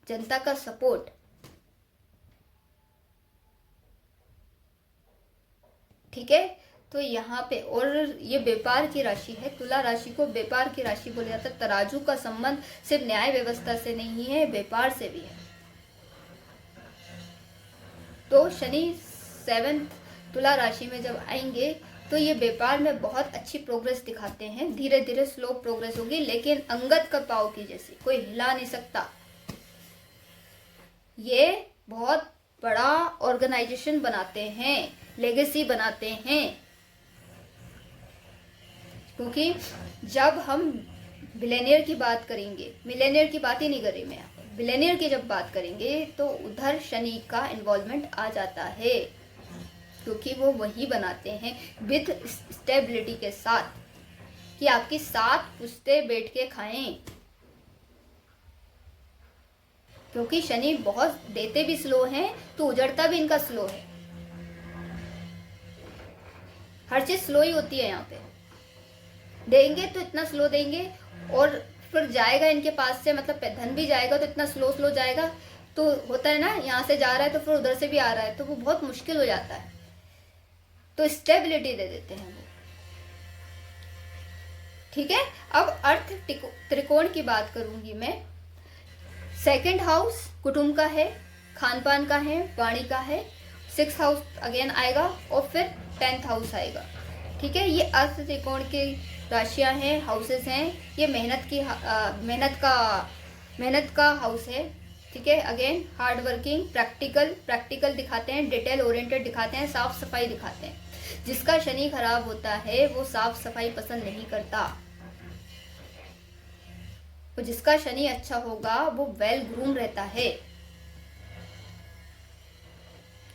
Speaker 1: जनता का सपोर्ट, ठीक है। तो यहाँ पे, और ये व्यापार की राशि है, तुला राशि को व्यापार की राशि बोला जाता है। तराजू का संबंध सिर्फ न्याय व्यवस्था से नहीं है, व्यापार से भी है। तो शनि 7th तुला राशि में जब आएंगे तो ये व्यापार में बहुत अच्छी प्रोग्रेस दिखाते हैं। धीरे धीरे स्लो प्रोग्रेस होगी, लेकिन अंगद का पाव की जैसी, कोई हिला नहीं सकता। ये बहुत बड़ा ऑर्गेनाइजेशन बनाते हैं, लेगेसी बनाते हैं, क्योंकि जब हम बिलियनियर की बात करेंगे, मिलेनियर की बात ही नहीं कर रही मैं, बिलियनियर की जब बात करेंगे तो उधर शनि का इन्वॉल्वमेंट आ जाता है, क्योंकि वो वही बनाते हैं विद स्टेबिलिटी के साथ, कि आपकी 7 पुश्तें बैठ के खाएं, क्योंकि शनि बहुत देते भी स्लो हैं तो उजड़ता भी इनका स्लो है। हर चीज स्लो ही होती है यहाँ पे, देंगे तो इतना स्लो देंगे, और फिर जाएगा इनके पास से, मतलब धन भी जाएगा तो इतना स्लो स्लो जाएगा। तो होता है ना, यहाँ से जा रहा है तो फिर उधर से भी आ रहा है, तो वो बहुत मुश्किल हो जाता है। तो स्टेबिलिटी दे देते हैं वो। ठीक है, अब अर्थ त्रिकोण की बात करूंगी मैं। सेकंड हाउस कुटुंब का है, खान पान का है, वाणी का है। 6th हाउस अगेन आएगा, और फिर 10th हाउस आएगा। ठीक है, ये अर्थ त्रिकोण की राशियां हैं, हाउसेस हैं। ये मेहनत का हाउस है। ठीक है, अगेन हार्ड वर्किंग, प्रैक्टिकल दिखाते हैं, डिटेल ओरिएंटेड दिखाते हैं, साफ सफाई दिखाते हैं। जिसका शनि खराब होता है वो साफ सफाई पसंद नहीं करता। तो जिसका शनि अच्छा होगा वो वेल ग्रूम रहता है।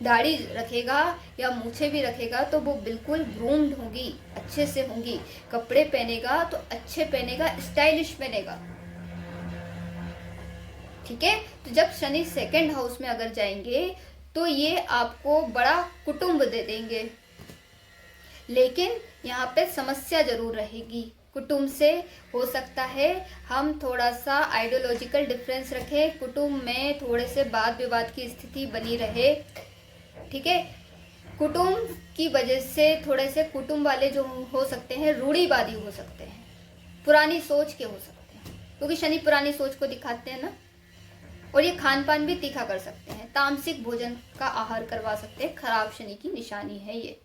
Speaker 1: दाढ़ी रखेगा या मूछे भी रखेगा तो वो बिल्कुल ग्रूम्ड होगी, अच्छे से होंगी। कपड़े पहनेगा तो अच्छे पहनेगा, स्टाइलिश पहनेगा। ठीक है, तो जब शनि सेकंड हाउस में अगर जाएंगे तो ये आपको बड़ा कुटुंब दे देंगे, लेकिन यहाँ पे समस्या जरूर रहेगी। कुटुंब से हो सकता है हम थोड़ा सा आइडियोलॉजिकल डिफरेंस रखें, कुटुंब में थोड़े से वाद विवाद की स्थिति बनी रहे। ठीक है, कुटुंब की वजह से थोड़े से कुटुंब वाले जो हो सकते हैं रूढ़िवादी हो सकते हैं, पुरानी सोच के हो सकते हैं, क्योंकि शनि पुरानी सोच को दिखाते हैं ना। और ये खान पान भी तीखा कर सकते हैं, तामसिक भोजन का आहार करवा सकते हैं। खराब शनि की निशानी है ये।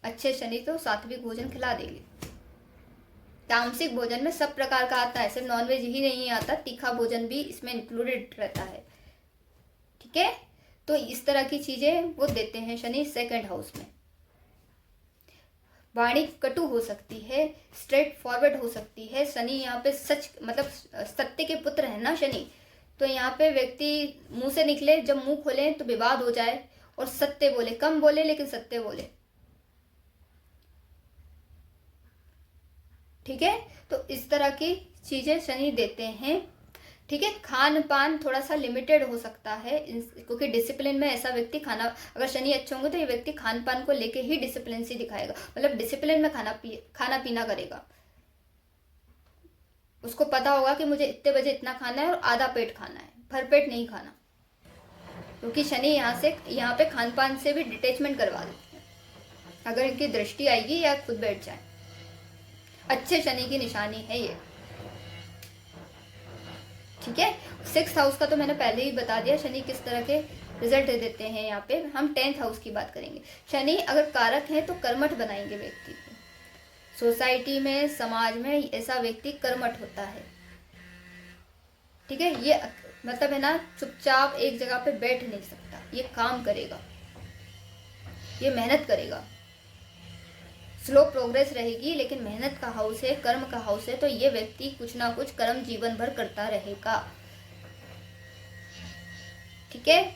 Speaker 1: अच्छे शनि तो सात्विक भोजन खिला देंगे। तामसिक भोजन में सब प्रकार का आता है, सिर्फ नॉनवेज ही नहीं आता, तीखा भोजन भी इसमें इंक्लूडेड रहता है। ठीक है, तो इस तरह की चीजें वो देते हैं शनि सेकंड हाउस में। वाणी कटु हो सकती है, स्ट्रेट फॉरवर्ड हो सकती है। शनि यहाँ पे सच, मतलब सत्य के पुत्र है ना शनि, तो यहाँ पे व्यक्ति मुंह से निकले, जब मुंह खोले तो विवाद हो जाए, और सत्य बोले, कम बोले लेकिन सत्य बोले। ठीक है, तो इस तरह की चीजें शनि देते हैं। ठीक है, खान पान थोड़ा सा लिमिटेड हो सकता है, क्योंकि डिसिप्लिन में ऐसा व्यक्ति खाना, अगर शनि अच्छे होंगे तो ये व्यक्ति खान पान को लेके ही डिसिप्लिन से दिखाएगा, मतलब डिसिप्लिन में खाना पीना करेगा। उसको पता होगा कि मुझे इतने बजे इतना खाना है और आधा पेट खाना है, भरपेट नहीं खाना, क्योंकि शनि यहाँ पे खान पान से भी डिटेचमेंट करवा देते हैं, अगर इनकी दृष्टि आएगी या खुद बैठ जाए। अच्छे शनि की निशानी है ये। ठीक है, 6th हाउस का तो मैंने पहले ही बता दिया, शनि किस तरह के रिजल्ट देते हैं। यहाँ पे हम 10th हाउस की बात करेंगे। शनि अगर कारक है तो कर्मठ बनाएंगे व्यक्ति को। सोसाइटी में, समाज में ऐसा व्यक्ति कर्मठ होता है। ठीक है, ये मतलब है ना, चुपचाप एक जगह पे बैठ नहीं सकता, ये काम करेगा, ये मेहनत करेगा। स्लो प्रोग्रेस रहेगी, लेकिन मेहनत का हाउस है, कर्म का हाउस है, तो ये व्यक्ति कुछ ना कुछ कर्म जीवन भर करता रहेगा। ठीक है,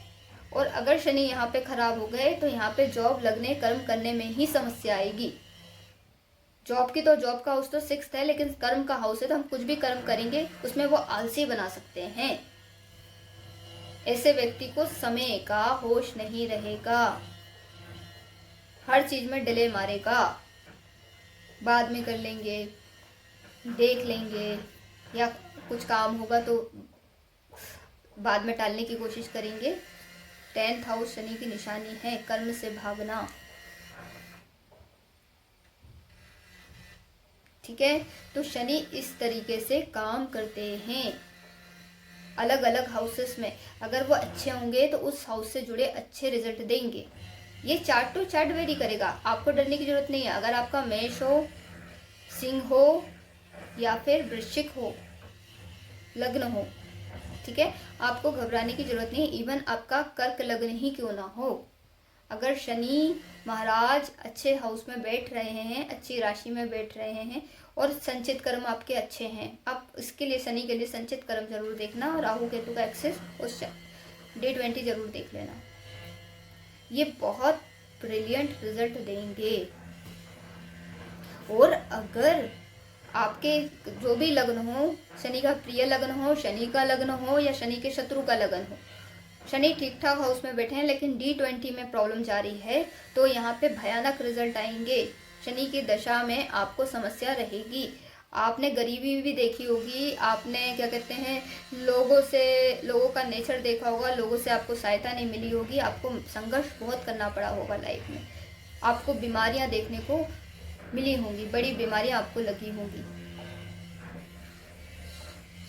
Speaker 1: और अगर शनि यहाँ पे खराब हो गए तो यहाँ पे जॉब लगने, कर्म करने में ही समस्या आएगी। जॉब का हाउस तो 6th है, लेकिन कर्म का हाउस है, तो हम कुछ भी कर्म करेंगे उसमें वो आलसी बना सकते हैं। ऐसे व्यक्ति को समय का होश नहीं रहेगा, हर चीज में डिले मारेगा, बाद में कर लेंगे, देख लेंगे, या कुछ काम होगा तो बाद में टालने की कोशिश करेंगे। 10th हाउस शनि की निशानी है, कर्म से भागना। ठीक है, तो शनि इस तरीके से काम करते हैं। अलग अलग हाउसेस में अगर वो अच्छे होंगे तो उस हाउस से जुड़े अच्छे रिजल्ट देंगे। ये चार्ट टू चार्ट वेरी करेगा, आपको डरने की जरूरत नहीं है। अगर आपका मेष हो, सिंह हो, या फिर वृश्चिक हो, लग्न हो, ठीक है, आपको घबराने की जरूरत नहीं। इवन आपका कर्क लग्न ही क्यों ना हो, अगर शनि महाराज अच्छे हाउस में बैठ रहे हैं, अच्छी राशि में बैठ रहे हैं, और संचित कर्म आपके अच्छे हैं, आप इसके लिए, शनि के लिए संचित कर्म जरूर देखना, और राहु केतु का एक्सेस उस Day 20 जरूर देख लेना। ये बहुत ब्रिलियंट रिजल्ट देंगे। और अगर आपके जो भी लग्न हो, शनि का प्रिय लग्न हो, शनि का लग्न हो, या शनि के शत्रु का लग्न हो, शनि ठीक ठाक हाउस में बैठे हैं लेकिन D20 में प्रॉब्लम जारी है, तो यहाँ पे भयानक रिजल्ट आएंगे। शनि की दशा में आपको समस्या रहेगी। आपने गरीबी भी देखी होगी, आपने क्या कहते हैं लोगों का नेचर देखा होगा, लोगों से आपको सहायता नहीं मिली होगी, आपको संघर्ष बहुत करना पड़ा होगा लाइफ में, आपको बीमारियां देखने को मिली होंगी, बड़ी बीमारियां आपको लगी होंगी,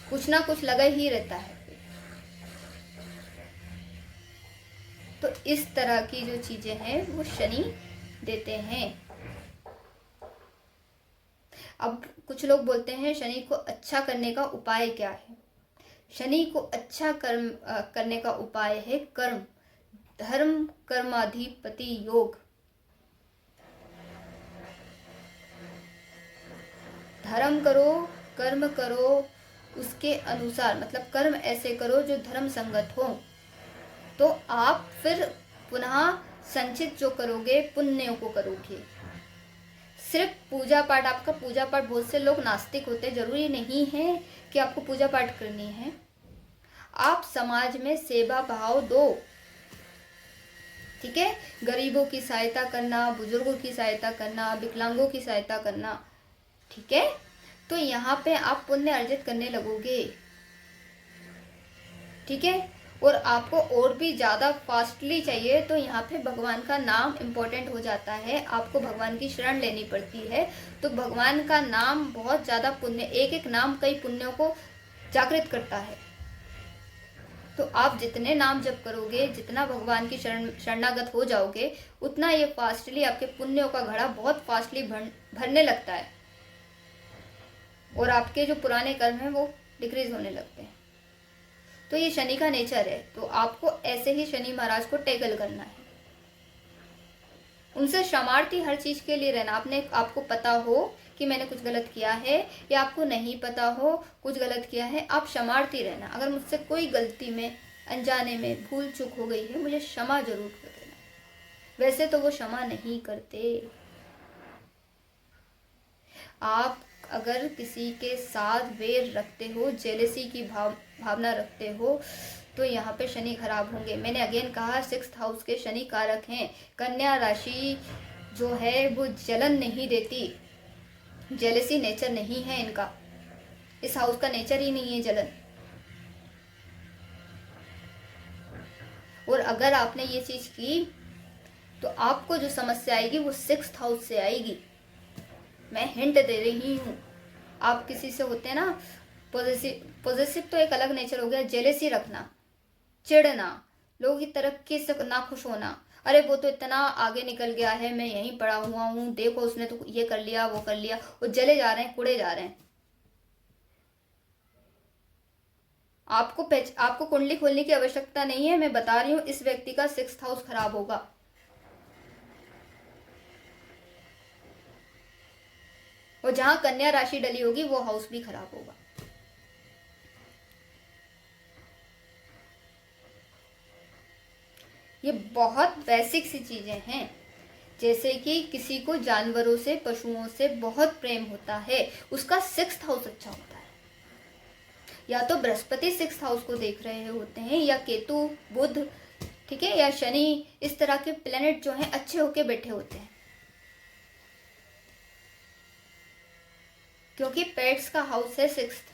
Speaker 1: कुछ ना कुछ लगा ही रहता है। तो इस तरह की जो चीजें हैं वो शनि देते हैं। अब कुछ लोग बोलते हैं शनि को अच्छा करने का उपाय क्या है। शनि को अच्छा करने का उपाय है कर्म, धर्म कर्माधिपति योग। धर्म करो, कर्म करो, उसके अनुसार, मतलब कर्म ऐसे करो जो धर्म संगत हो, तो आप फिर पुनः संचित जो करोगे पुण्यों को करोगे। सिर्फ पूजा पाठ, आपका पूजा पाठ, बहुत से लोग नास्तिक होते, जरूरी नहीं है कि आपको पूजा पाठ करनी है। आप समाज में सेवा भाव दो, ठीक है, गरीबों की सहायता करना, बुजुर्गों की सहायता करना, विकलांगों की सहायता करना, ठीक है, तो यहाँ पे आप पुण्य अर्जित करने लगोगे, ठीक है। और आपको और भी ज़्यादा फास्टली चाहिए तो यहाँ पे भगवान का नाम इम्पोर्टेंट हो जाता है, आपको भगवान की शरण लेनी पड़ती है। तो भगवान का नाम बहुत ज़्यादा पुण्य, एक एक नाम कई पुण्यों को जागृत करता है। तो आप जितने नाम जप करोगे, जितना भगवान की शरणागत हो जाओगे, उतना ये फास्टली आपके पुण्यों का घड़ा बहुत फास्टली भरने लगता है, और आपके जो पुराने कर्म हैं वो डिक्रीज होने लगते हैं। तो ये शनि का नेचर है, तो आपको ऐसे ही शनि महाराज को टैकल करना है, उनसे क्षमार्थी हर चीज के लिए रहना। आपको पता हो कि मैंने कुछ गलत किया है, या आपको नहीं पता हो कुछ गलत किया है, आप क्षमार्थी रहना। अगर मुझसे कोई गलती में, अनजाने में भूल चूक हो गई है, मुझे क्षमा जरूर कर देना। वैसे तो वो क्षमा नहीं करते। आप अगर किसी के साथ वैर रखते हो, जेलसी की भावना रखते हो, तो यहाँ पे शनि खराब होंगे। मैंने अगेन कहा 6th हाउस के शनि कारक हैं। कन्या राशि जो है वो जलन नहीं देती, जेलसी नेचर नहीं है इनका, इस हाउस का नेचर ही नहीं है जलन। और अगर आपने ये चीज की तो आपको जो समस्या आएगी वो 6th हाउस से आएगी। मैं हिंट दे रही हूँ। आप किसी से होते हैं ना पॉजिटिव तो एक अलग नेचर हो गया, जेलेसी रखना, चिढ़ना, लोगों की तरक्की से ना खुश होना, अरे वो तो इतना आगे निकल गया है, मैं यहीं पड़ा हुआ हूँ, देखो उसने तो ये कर लिया, वो कर लिया, वो जले जा रहे हैं, कुड़े जा रहे हैं। आपको कुंडली खोलने की आवश्यकता नहीं है, मैं बता रही हूँ इस व्यक्ति का 6th हाउस खराब होगा। और जहां कन्या राशि डली होगी वो हाउस भी खराब होगा। ये बहुत बेसिक सी चीजें हैं। जैसे कि किसी को जानवरों से, पशुओं से बहुत प्रेम होता है, उसका 6th हाउस अच्छा होता है। या तो बृहस्पति 6th हाउस को देख रहे होते हैं, या केतु, बुध, ठीक है, या शनि, इस तरह के प्लेनेट जो हैं अच्छे होके बैठे होते हैं, क्योंकि पेट्स का हाउस है 6th।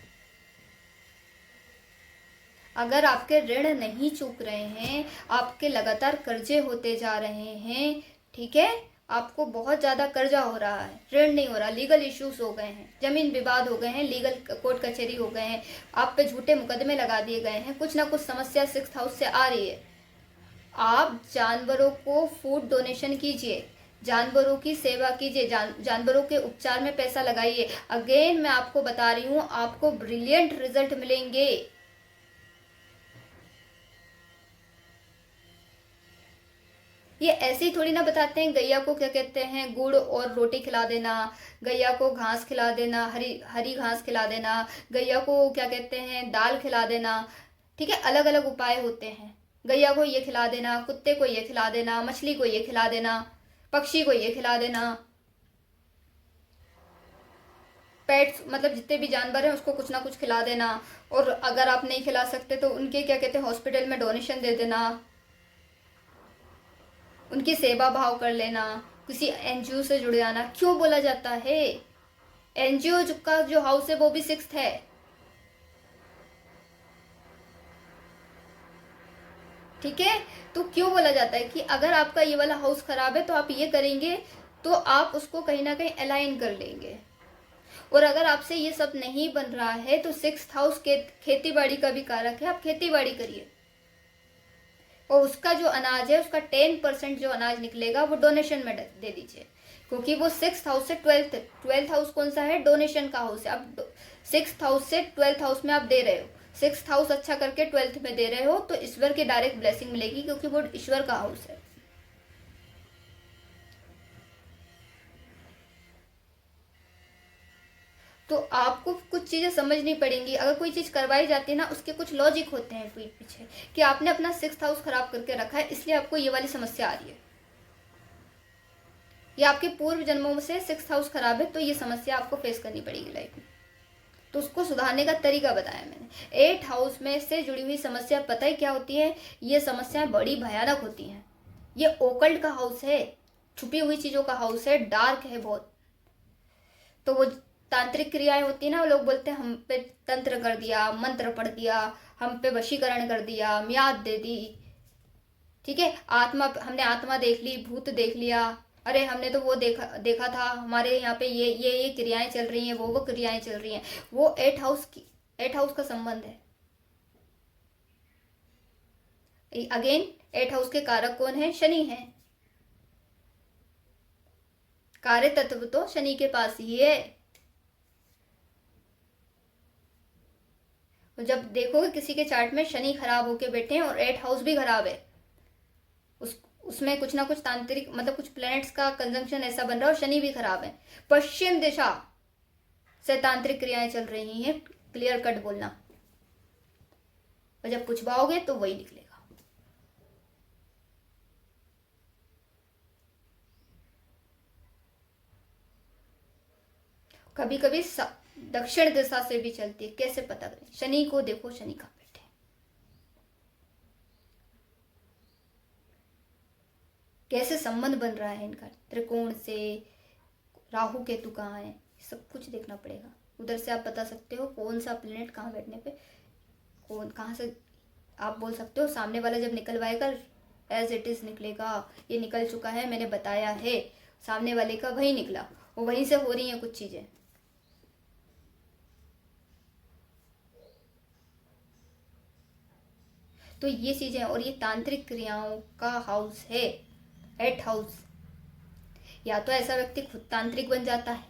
Speaker 1: अगर आपके ऋण नहीं चूक रहे हैं, आपके लगातार कर्जे होते जा रहे हैं, ठीक है, आपको बहुत ज़्यादा कर्जा हो रहा है, ऋण नहीं हो रहा, लीगल इश्यूज हो गए हैं, जमीन विवाद हो गए हैं, लीगल कोर्ट कचहरी हो गए हैं, आप पे झूठे मुकदमे लगा दिए गए हैं, कुछ ना कुछ समस्या 6th हाउस से आ रही है, आप जानवरों को फूड डोनेशन कीजिए, जानवरों की सेवा कीजिए, जानवरों के उपचार में पैसा लगाइए। अगेन मैं आपको बता रही हूँ, आपको ब्रिलियंट रिजल्ट मिलेंगे। ये ऐसे ही थोड़ी ना बताते हैं, गैया को क्या कहते हैं, गुड़ और रोटी खिला देना, गैया को घास खिला देना, हरी घास खिला देना, गैया को क्या कहते हैं, दाल खिला देना, ठीक है, अलग अलग उपाय होते हैं। गैया को ये खिला देना, कुत्ते को ये खिला देना, मछली को ये खिला देना, पक्षी को ये खिला देना, पेट्स मतलब जितने भी जानवर हैं उसको कुछ ना कुछ खिला देना। और अगर आप नहीं खिला सकते तो उनके क्या कहते हैं, हॉस्पिटल में डोनेशन दे देना, उनकी सेवा भाव कर लेना, किसी एनजीओ से जुड़ जाना। क्यों बोला जाता है? एनजीओ का जो हाउस है वो भी 6th है। ठीक है, तो क्यों बोला जाता है कि अगर आपका ये वाला हाउस खराब है तो आप ये करेंगे तो आप उसको कहीं ना कहीं अलाइन कर लेंगे। और अगर आपसे ये सब नहीं बन रहा है तो 6th हाउस के खेती बाड़ी का भी कारक है, आप खेती बाड़ी करिए और उसका जो अनाज है उसका 10% जो अनाज निकलेगा वो डोनेशन में दे दीजिए, क्योंकि वो 6th हाउस से 12th हाउस कौन सा है? डोनेशन का हाउस है। आप 6th हाउस से 12th हाउस में आप दे रहे हो, 6th हाउस अच्छा करके 12th में दे रहे हो तो ईश्वर की डायरेक्ट ब्लेसिंग मिलेगी, क्योंकि वो ईश्वर का हाउस है। तो आपको कुछ चीज़ें समझनी पड़ेंगी। अगर कोई चीज़ करवाई जाती है ना, उसके कुछ लॉजिक होते हैं पीठ पीछे, कि आपने अपना 6th हाउस खराब करके रखा है इसलिए आपको ये वाली समस्या आ रही है, या आपके पूर्व जन्मों से 6th हाउस खराब है तो ये समस्या आपको फेस करनी पड़ेगी लाइफ में। तो उसको सुधारने का तरीका बताया मैंने। 8th हाउस में से जुड़ी हुई समस्या पता ही क्या होती है? ये समस्याएं बड़ी भयानक होती हैं। ये ओकल्ट का हाउस है, छुपी हुई चीज़ों का हाउस है, डार्क है बहुत। तो वो तांत्रिक क्रियाएं होती है ना, लोग बोलते हैं हम पे तंत्र कर दिया, मंत्र पढ़ दिया, हम पे वशीकरण कर दिया, म्याद दे दी। ठीक है, आत्मा, हमने आत्मा देख ली, भूत देख लिया, अरे हमने तो वो देखा था, हमारे यहाँ पे ये क्रियाएं चल रही हैं, वो क्रियाएं चल रही हैं। वो 8th हाउस का संबंध है। अगेन 8th हाउस के कारक कौन है? शनि है। कार्य तत्व तो शनि के पास ही है। तो जब देखोगे किसी के चार्ट में शनि खराब होके बैठे हैं और 8th हाउस भी खराब है, उसमें कुछ ना कुछ तांत्रिक, मतलब कुछ प्लैनेट्स का कंजंक्शन ऐसा बन रहा है और शनि भी खराब है, पश्चिम दिशा से तांत्रिक क्रियाएं चल रही हैं, क्लियर कट बोलना। और जब कुछ पाओगे तो वही निकलेगा। कभी कभी दक्षिण दिशा से भी चलती है, कैसे पता करें? शनि को देखो, शनि कहाँ बैठे, कैसे संबंध बन रहा है इनका त्रिकोण से, राहु केतु कहाँ है, सब कुछ देखना पड़ेगा। उधर से आप बता सकते हो कौन सा प्लेनेट कहाँ बैठने पे, कौन कहाँ से आप बोल सकते हो। सामने वाला जब निकलवाएगा एज इट इज निकलेगा, ये निकल चुका है, मैंने बताया है, सामने वाले का वही निकला, वो वहीं से हो रही हैं कुछ चीजें। तो ये चीजें, और ये तांत्रिक क्रियाओं का हाउस है 8th हाउस। या तो ऐसा व्यक्ति खुद तांत्रिक बन जाता है,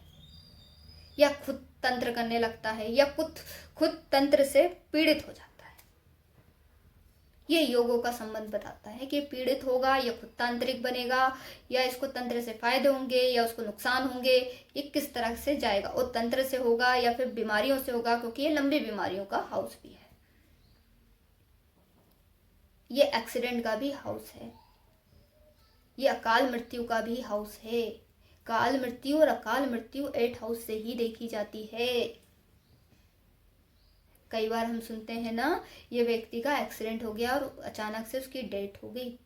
Speaker 1: या खुद तंत्र करने लगता है, या खुद तंत्र से पीड़ित हो जाता है। ये योगों का संबंध बताता है कि पीड़ित होगा या खुद तांत्रिक बनेगा, या इसको तंत्र से फायदे होंगे या उसको नुकसान होंगे, ये किस तरह से जाएगा। और तंत्र से होगा या फिर बीमारियों से होगा, क्योंकि ये लंबी बीमारियों का हाउस भी है। ये एक्सीडेंट का भी हाउस है, ये अकाल मृत्यु का भी हाउस है। काल मृत्यु और अकाल मृत्यु 8th हाउस से ही देखी जाती है। कई बार हम सुनते हैं ना, ये व्यक्ति का एक्सीडेंट हो गया और अचानक से उसकी डेथ हो गई,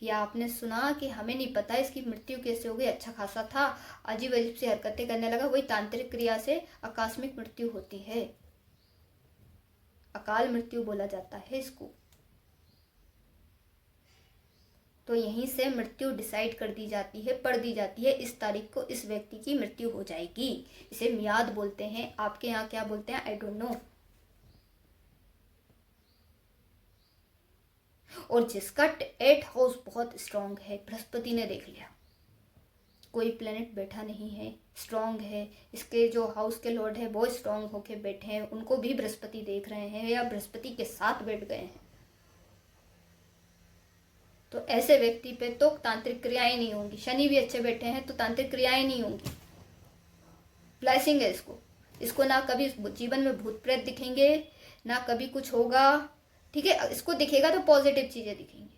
Speaker 1: या आपने सुना कि हमें नहीं पता इसकी मृत्यु कैसे हो गई, अच्छा खासा था, अजीब अजीब सी हरकतें करने लगा। वही तांत्रिक क्रिया से आकस्मिक मृत्यु होती है, अकाल मृत्यु बोला जाता है इसको। तो यहीं से मृत्यु डिसाइड कर दी जाती है, पढ़ दी जाती है, इस तारीख को इस व्यक्ति की मृत्यु हो जाएगी। इसे मियाद बोलते हैं, आपके यहाँ क्या बोलते हैं आई डोंट नो। और जिसका 8th हाउस बहुत स्ट्रांग है, बृहस्पति ने देख लिया, कोई प्लेनेट बैठा नहीं है, स्ट्रांग है, इसके जो हाउस के लॉर्ड है वो स्ट्रांग होके बैठे हैं, उनको भी बृहस्पति देख रहे हैं या बृहस्पति के साथ बैठ गए हैं, तो ऐसे व्यक्ति पे तो तांत्रिक क्रियाएं नहीं होंगी। शनि भी अच्छे बैठे हैं तो तांत्रिक क्रियाएं नहीं होंगी, ब्लेसिंग है इसको ना कभी जीवन में भूत प्रेत दिखेंगे, ना कभी कुछ होगा। ठीक है, इसको दिखेगा तो पॉजिटिव चीजें दिखेंगी।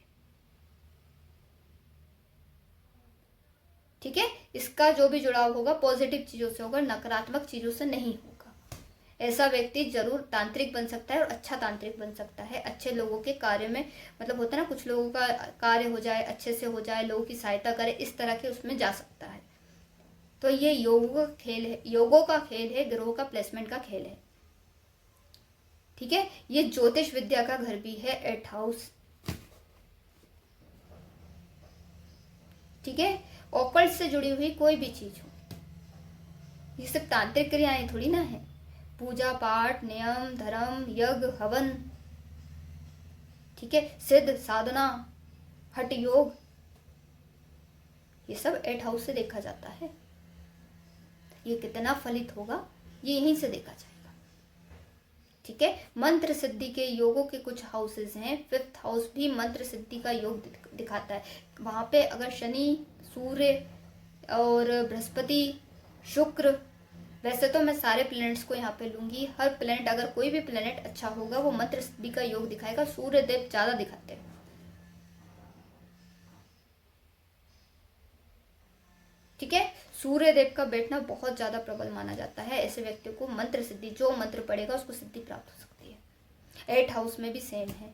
Speaker 1: ठीक है, इसका जो भी जुड़ाव होगा पॉजिटिव चीजों से होगा, नकारात्मक चीजों से नहीं होगा। ऐसा व्यक्ति जरूर तांत्रिक बन सकता है और अच्छा तांत्रिक बन सकता है। अच्छे लोगों के कार्य में, मतलब होता है ना, कुछ लोगों का कार्य हो जाए, अच्छे से हो जाए, लोगों की सहायता करे, इस तरह के उसमें जा सकता है। तो ये योगों का खेल है, योगों का खेल है, ग्रहों का प्लेसमेंट का खेल है। ठीक है, ये ज्योतिष विद्या का घर भी है, 8th हाउस। ठीक है, ऑकल्ट से जुड़ी हुई कोई भी चीज हो, ये सब तांत्रिक क्रियाएं थोड़ी ना है। पूजा पाठ, नियम, धर्म, यज्ञ, हवन, ठीक है, सिद्ध साधना, हठ योग, ये सब 8th हाउस से देखा जाता है। ये कितना फलित होगा ये यहीं से देखा जाएगा। ठीक है, मंत्र सिद्धि के योगों के कुछ हाउसेस हैं। 5th हाउस भी मंत्र सिद्धि का योग दिखाता है। वहां पे अगर शनि, सूर्य और बृहस्पति, शुक्र, वैसे तो मैं सारे प्लैनेट्स को यहाँ पे लूंगी, हर प्लैनेट, अगर कोई भी प्लैनेट अच्छा होगा वो मंत्र सिद्धि का योग दिखाएगा। सूर्य देव ज्यादा दिखाते हैं। ठीक है, सूर्य देव का बैठना बहुत ज्यादा प्रबल माना जाता है। ऐसे व्यक्ति को मंत्र सिद्धि, जो मंत्र पड़ेगा उसको सिद्धि प्राप्त हो सकती है। 8th हाउस में भी सेम है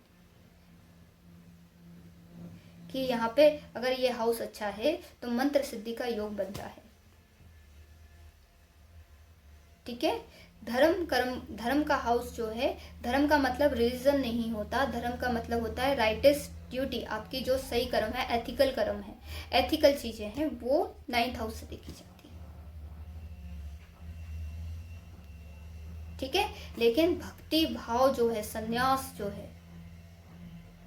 Speaker 1: कि यहाँ पे अगर ये हाउस अच्छा है तो मंत्र सिद्धि का योग बनता है। ठीक है, धर्म कर्म, धर्म का हाउस जो है, धर्म का मतलब रिलीजन नहीं होता, धर्म का मतलब होता है राइटिस ड्यूटी, आपकी जो सही कर्म है, एथिकल कर्म है, एथिकल चीजें हैं, वो 9th हाउस से देखी जाती है। ठीक है, लेकिन भक्ति भाव जो है, संन्यास जो है,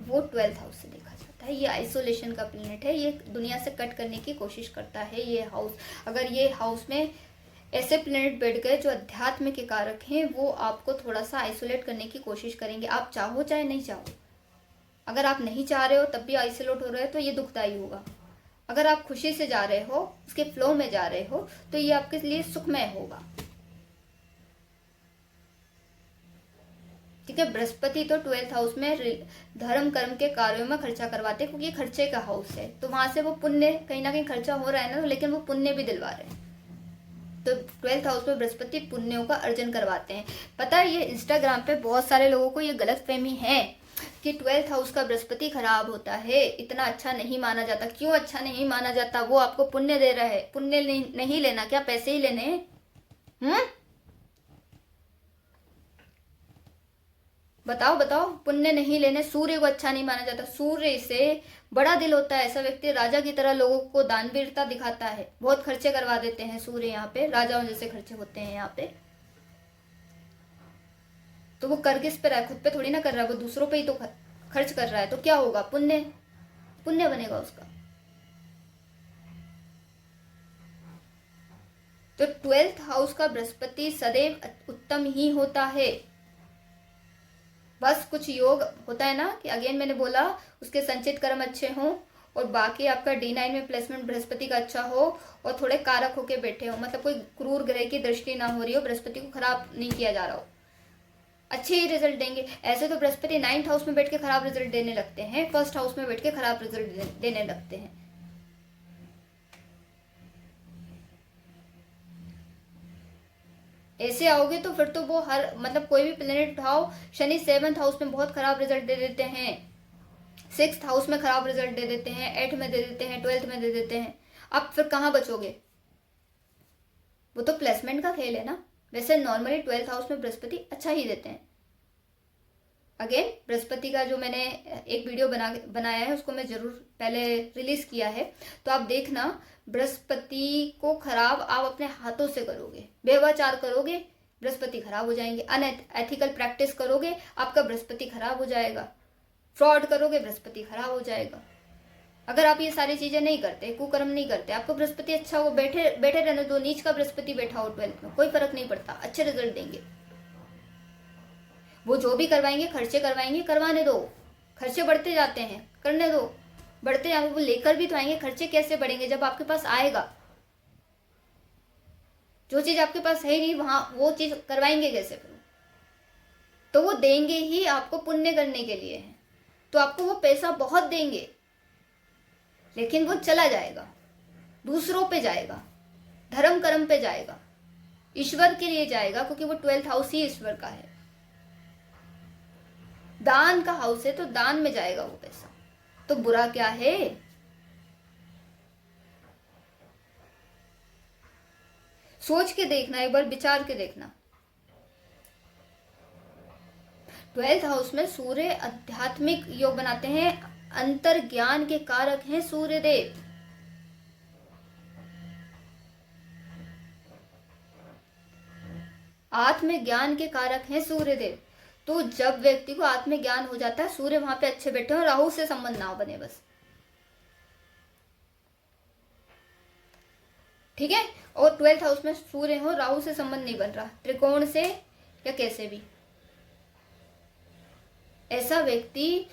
Speaker 1: वो 12th हाउस से देखा जाता है। ये आइसोलेशन का प्लैनेट है, ये दुनिया से कट करने की कोशिश करता है ये हाउस। अगर ये हाउस में ऐसे प्लैनेट बैठ गए जो अध्यात्म के कारक हैं, वो आपको थोड़ा सा आइसोलेट करने की कोशिश करेंगे, आप चाहो चाहे नहीं चाहो। अगर आप नहीं चाह रहे हो तब भी आइसोलेट हो रहे हो तो ये दुखदायी होगा। अगर आप खुशी से जा रहे हो, उसके फ्लो में जा रहे हो, तो ये आपके लिए सुखमय होगा। ठीक है, बृहस्पति तो 12th हाउस में धर्म कर्म के कार्यों में खर्चा करवाते हैं, क्योंकि खर्चे का हाउस है, तो वहां से वो पुण्य, कहीं ना कहीं खर्चा हो रहा है ना, लेकिन वो पुण्य भी दिलवा रहे हैं। तो 12th हाउस में बृहस्पति पुण्यों का अर्जन करवाते हैं। पता है, ये इंस्टाग्राम पे बहुत सारे लोगों को ये गलत फहमी है कि 12th हाउस का बृहस्पति खराब होता है, इतना अच्छा नहीं माना जाता। क्यों अच्छा नहीं माना जाता? वो आपको पुण्य दे रहा है। पुण्य नहीं लेना, क्या पैसे ही लेने हैं? बताओ बताओ, पुण्य नहीं लेने। सूर्य को अच्छा नहीं माना जाता, सूर्य से बड़ा दिल होता है। ऐसा व्यक्ति राजा की तरह लोगों को दानवीरता दिखाता है, बहुत खर्चे करवा देते हैं सूर्य, यहाँ पे राजाओं जैसे खर्चे होते हैं यहाँ पे। तो वो कर किस पे रहा है? खुद पे थोड़ी ना कर रहा है, वो दूसरों पे ही तो खर्च कर रहा है। तो क्या होगा? पुण्य, पुण्य बनेगा उसका। तो 12th हाउस का बृहस्पति सदैव उत्तम ही होता है। बस कुछ योग होता है ना कि अगेन मैंने बोला, उसके संचित कर्म अच्छे हों और बाकी आपका D9 में प्लेसमेंट बृहस्पति का अच्छा हो और थोड़े कारक होके बैठे हो, मतलब कोई क्रूर ग्रह की दृष्टि ना हो रही हो, बृहस्पति को खराब नहीं किया जा रहा हो, अच्छे ही रिजल्ट देंगे। ऐसे तो बृहस्पति 9th हाउस में बैठ के खराब रिजल्ट देने लगते हैं, 1st हाउस में बैठ के खराब रिजल्ट देने लगते हैं। ऐसे आओगे तो फिर तो वो हर, मतलब कोई भी प्लेनेट उठाओ, शनि 7th हाउस में बहुत खराब रिजल्ट दे देते हैं, 6th हाउस में खराब रिजल्ट दे देते हैं, 8th में दे देते हैं, 12th में दे देते हैं। अब फिर कहाँ बचोगे? वो तो प्लेसमेंट का खेल है ना। वैसे नॉर्मली 12th हाउस में बृहस्पति अच्छा ही देते हैं। अगेन बृहस्पति का जो मैंने एक वीडियो बनाया है, उसको मैं जरूर पहले रिलीज किया है, तो आप देखना। बृहस्पति को खराब आप अपने हाथों से करोगे, व्यभिचार करोगे, बृहस्पति खराब हो जाएंगे। अनएथिकल प्रैक्टिस करोगे, आपका बृहस्पति खराब हो जाएगा। फ्रॉड करोगे, बृहस्पति खराब हो जाएगा। अगर आप ये सारी चीजें नहीं करते, कुकर्म नहीं करते, आपको बृहस्पति अच्छा हो, बैठे बैठे रहने दो। नीच का बृहस्पति बैठा हो 12th में, कोई फर्क नहीं पड़ता, अच्छे रिजल्ट देंगे। वो जो भी करवाएंगे, खर्चे करवाएंगे, करवाने दो। खर्चे बढ़ते जाते हैं, करने दो, बढ़ते जाएंगे। वो लेकर भी तो आएंगे। खर्चे कैसे बढ़ेंगे? जब आपके पास आएगा। जो चीज आपके पास है नहीं, वहां वो चीज करवाएंगे कैसे फिर? तो वो देंगे ही आपको पुण्य करने के लिए है, तो आपको वो पैसा बहुत देंगे, लेकिन वो चला जाएगा, दूसरों पे जाएगा, धर्म कर्म पे जाएगा। ईश्वर के लिए जाएगा, क्योंकि वो 12th हाउस ही ईश्वर का है, दान का हाउस है, तो दान में जाएगा वो पैसा। तो बुरा क्या है? सोच के देखना, एक बार विचार के देखना। 12th हाउस में सूर्य आध्यात्मिक योग बनाते हैं, अंतर ज्ञान के कारक हैं सूर्य देव। आत्मज्ञान के कारक हैं सूर्य देव। तो जब व्यक्ति को आत्मज्ञान हो जाता है, सूर्य वहां पे अच्छे बैठे हो, राहु से संबंध ना बने बस, ठीक है। और 12th हाउस में सूर्य हो, राहु से संबंध नहीं बन रहा, त्रिकोण से या कैसे भी, ऐसा व्यक्ति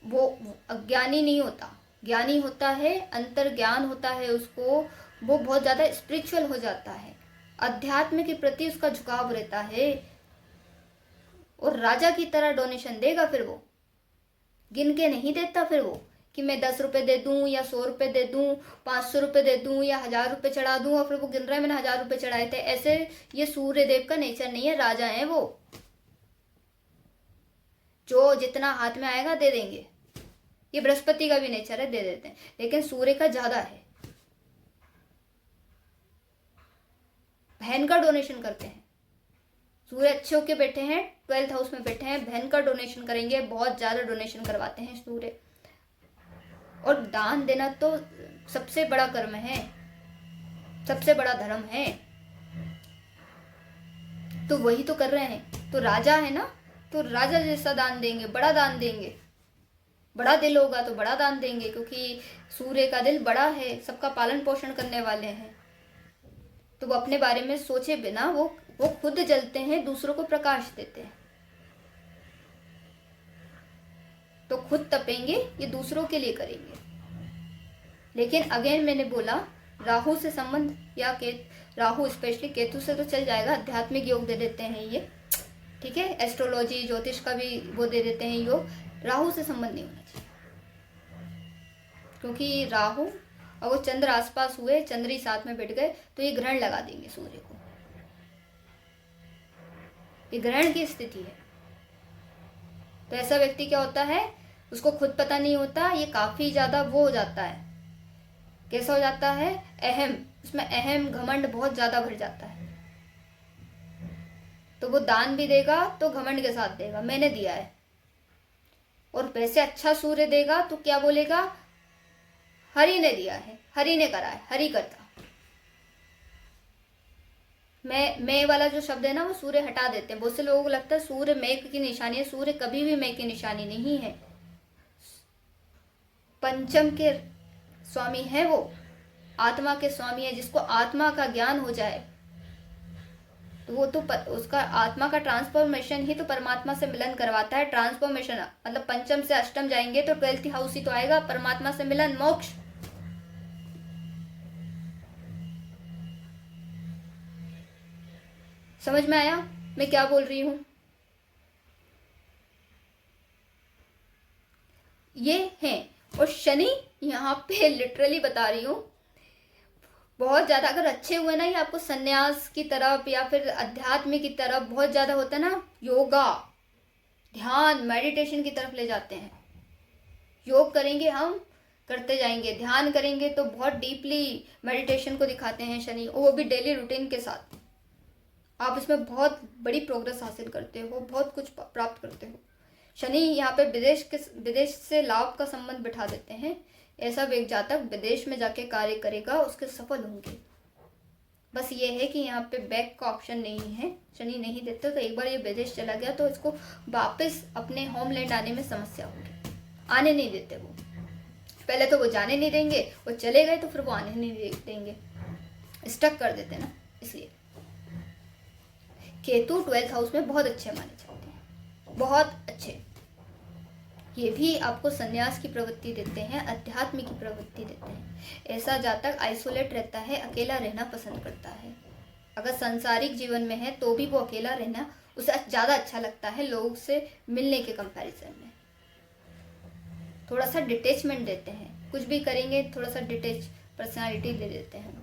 Speaker 1: वो अज्ञानी नहीं होता, ज्ञानी होता है, अंतर ज्ञान होता है उसको, वो बहुत ज्यादा स्पिरिचुअल हो जाता है, अध्यात्म के प्रति उसका झुकाव रहता है, और राजा की तरह डोनेशन देगा। फिर वो गिन के नहीं देता, फिर वो कि मैं 10 रुपए दे दूं या 100 रुपए दे दूं, 500 रुपए दे दूं या 1000 रुपए चढ़ा दूं, और फिर वो गिन रहा है मैंने 1000 रुपए चढ़ाए थे। ऐसे ये सूर्य देव का नेचर नहीं है, राजा है वो, जो जितना हाथ में आएगा दे देंगे। ये बृहस्पति का भी नेचर है, दे देते हैं, लेकिन सूर्य का ज्यादा है, बहन का डोनेशन करते हैं। सूर्य अच्छे होके बैठे हैं, 12th हाउस में बैठे हैं, बहन का डोनेशन करेंगे, बहुत ज्यादा डोनेशन करवाते हैं सूर्य। और दान देना तो सबसे बड़ा कर्म है, सबसे बड़ा धर्म है, तो वही तो कर रहे हैं। तो राजा है ना, तो राजा जैसा दान देंगे, बड़ा दान देंगे, बड़ा दिल होगा तो बड़ा दान देंगे, क्योंकि सूर्य का दिल बड़ा है, सबका पालन पोषण करने वाले हैं। तो वो अपने बारे में सोचे बिना वो खुद जलते हैं, दूसरों को प्रकाश देते हैं। तो खुद तपेंगे, ये दूसरों के लिए करेंगे। लेकिन अगेन मैंने बोला, राहु से संबंध या राहु स्पेशली, केतु से तो चल जाएगा, आध्यात्मिक योग दे देते हैं ये, ठीक है, एस्ट्रोलॉजी ज्योतिष का भी वो दे देते हैं योग, राहु से संबंध नहीं होना चाहिए। क्योंकि राहु और वो चंद्र आसपास हुए, चंद्र ही साथ में बैठ गए, तो ये ग्रहण लगा देंगे सूर्य को, ये ग्रहण की स्थिति है। तो ऐसा व्यक्ति क्या होता है, उसको खुद पता नहीं होता, ये काफी ज्यादा वो हो जाता है, कैसा हो जाता है, अहम, उसमें अहम घमंड बहुत ज्यादा भर जाता है। तो वो दान भी देगा तो घमंड के साथ देगा, मैंने दिया है। और वैसे अच्छा सूर्य देगा तो क्या बोलेगा, हरि ने दिया है, हरि ने करा है, हरि करता। मैं वाला जो शब्द है ना, वो सूर्य हटा देते हैं। बहुत से लोगों को लगता है सूर्य मैं की निशानी है, सूर्य कभी भी मैं की निशानी नहीं है। पंचम के स्वामी है वो, आत्मा के स्वामी है। जिसको आत्मा का ज्ञान हो जाए तो वो तो उसका आत्मा का ट्रांसफॉर्मेशन ही तो परमात्मा से मिलन करवाता है। ट्रांसफॉर्मेशन मतलब पंचम से अष्टम जाएंगे तो 12th हाउस ही तो आएगा, परमात्मा से मिलन, मोक्ष। समझ में आया मैं क्या बोल रही हूं? ये है। और शनि यहाँ पे लिटरली बता रही हूं, बहुत ज्यादा अगर अच्छे हुए ना, ये आपको सन्यास की तरफ या फिर अध्यात्म की तरफ बहुत ज्यादा होता है ना, योगा, ध्यान, मेडिटेशन की तरफ ले जाते हैं। योग करेंगे हम, करते जाएंगे, ध्यान करेंगे तो बहुत डीपली मेडिटेशन को दिखाते हैं शनि, वो भी डेली रूटीन के साथ। आप इसमें बहुत बड़ी प्रोग्रेस हासिल करते हो, बहुत कुछ प्राप्त करते हो। शनि यहाँ पे विदेश से लाभ का संबंध बिठा देते हैं। ऐसा व्यक्ति जातक विदेश में जाके कार्य करेगा, उसके सफल होंगे। बस ये है कि यहाँ पे बैक का ऑप्शन नहीं है, शनि नहीं देते। तो एक बार ये विदेश चला गया तो इसको वापस अपने होमलैंड आने में समस्या होगी, आने नहीं देते वो। पहले तो वो जाने नहीं देंगे, वो चले गए तो फिर वो आने नहीं देंगे, स्टक कर देते ना। इसलिए केतु 12th हाउस में बहुत अच्छे माने जाते हैं, बहुत अच्छे। ये भी आपको संन्यास की प्रवृत्ति देते हैं, अध्यात्म की प्रवृत्ति देते हैं। ऐसा जातक आइसोलेट रहता है, अकेला रहना पसंद करता है। अगर सांसारिक जीवन में है तो भी वो अकेला रहना उसे ज़्यादा अच्छा लगता है लोगों से मिलने के कंपैरिजन में। थोड़ा सा डिटेचमेंट देते हैं, कुछ भी करेंगे थोड़ा सा डिटेच पर्सनालिटी दे देते हैं।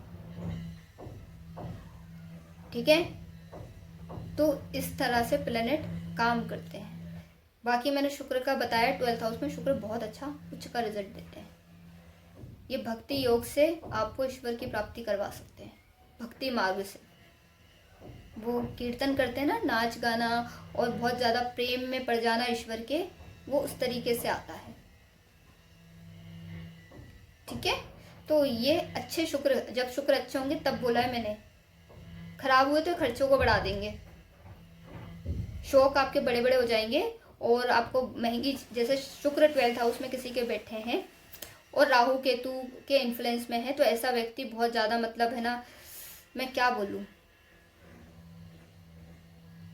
Speaker 1: ठीक है, तो इस तरह से प्लेनेट काम करते हैं। बाकी मैंने शुक्र का बताया, 12th हाउस में शुक्र बहुत अच्छा उच्च का रिजल्ट देते हैं। ये भक्ति योग से आपको ईश्वर की प्राप्ति करवा सकते हैं, भक्ति मार्ग से। वो कीर्तन करते हैं ना, नाच गाना और बहुत ज़्यादा प्रेम में पड़ जाना ईश्वर के, वो उस तरीके से आता है। ठीक है, तो ये अच्छे शुक्र, जब शुक्र अच्छे होंगे तब बोला है मैंने। खराब हुए तो खर्चों को बढ़ा देंगे, शौक आपके बड़े बड़े हो जाएंगे और आपको महंगी, जैसे शुक्र 12th हाउस में किसी के बैठे हैं और राहु केतु के इन्फ्लुएंस में है, तो ऐसा व्यक्ति बहुत ज़्यादा, मतलब है ना, मैं क्या बोलूँ,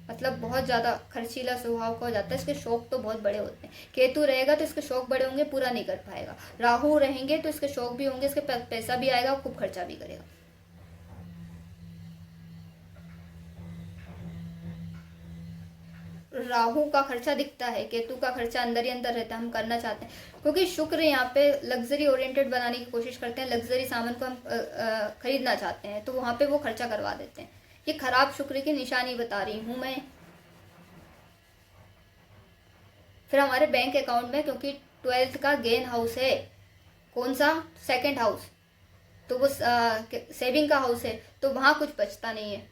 Speaker 1: मतलब बहुत ज़्यादा खर्चीला स्वभाव का हो जाता है। इसके शौक तो बहुत बड़े होते हैं। केतु रहेगा तो इसके शौक बड़े होंगे, पूरा नहीं कर पाएगा। राहु रहेंगे तो इसके शौक भी होंगे, इसके पैसा भी आएगा, खूब खर्चा भी करेगा। राहु का खर्चा दिखता है, केतु का खर्चा अंदर ही अंदर रहता है, हम करना चाहते हैं। क्योंकि शुक्र यहाँ पे लग्जरी ओरिएंटेड बनाने की कोशिश करते हैं, लग्जरी सामान को हम खरीदना चाहते हैं, तो वहाँ पे वो खर्चा करवा देते हैं। ये खराब शुक्र की निशानी बता रही हूँ मैं। फिर हमारे बैंक अकाउंट में, क्योंकि 12th का गेन हाउस है, कौन सा, 2nd हाउस, तो वो सेविंग का हाउस है, तो वहाँ कुछ बचता नहीं है।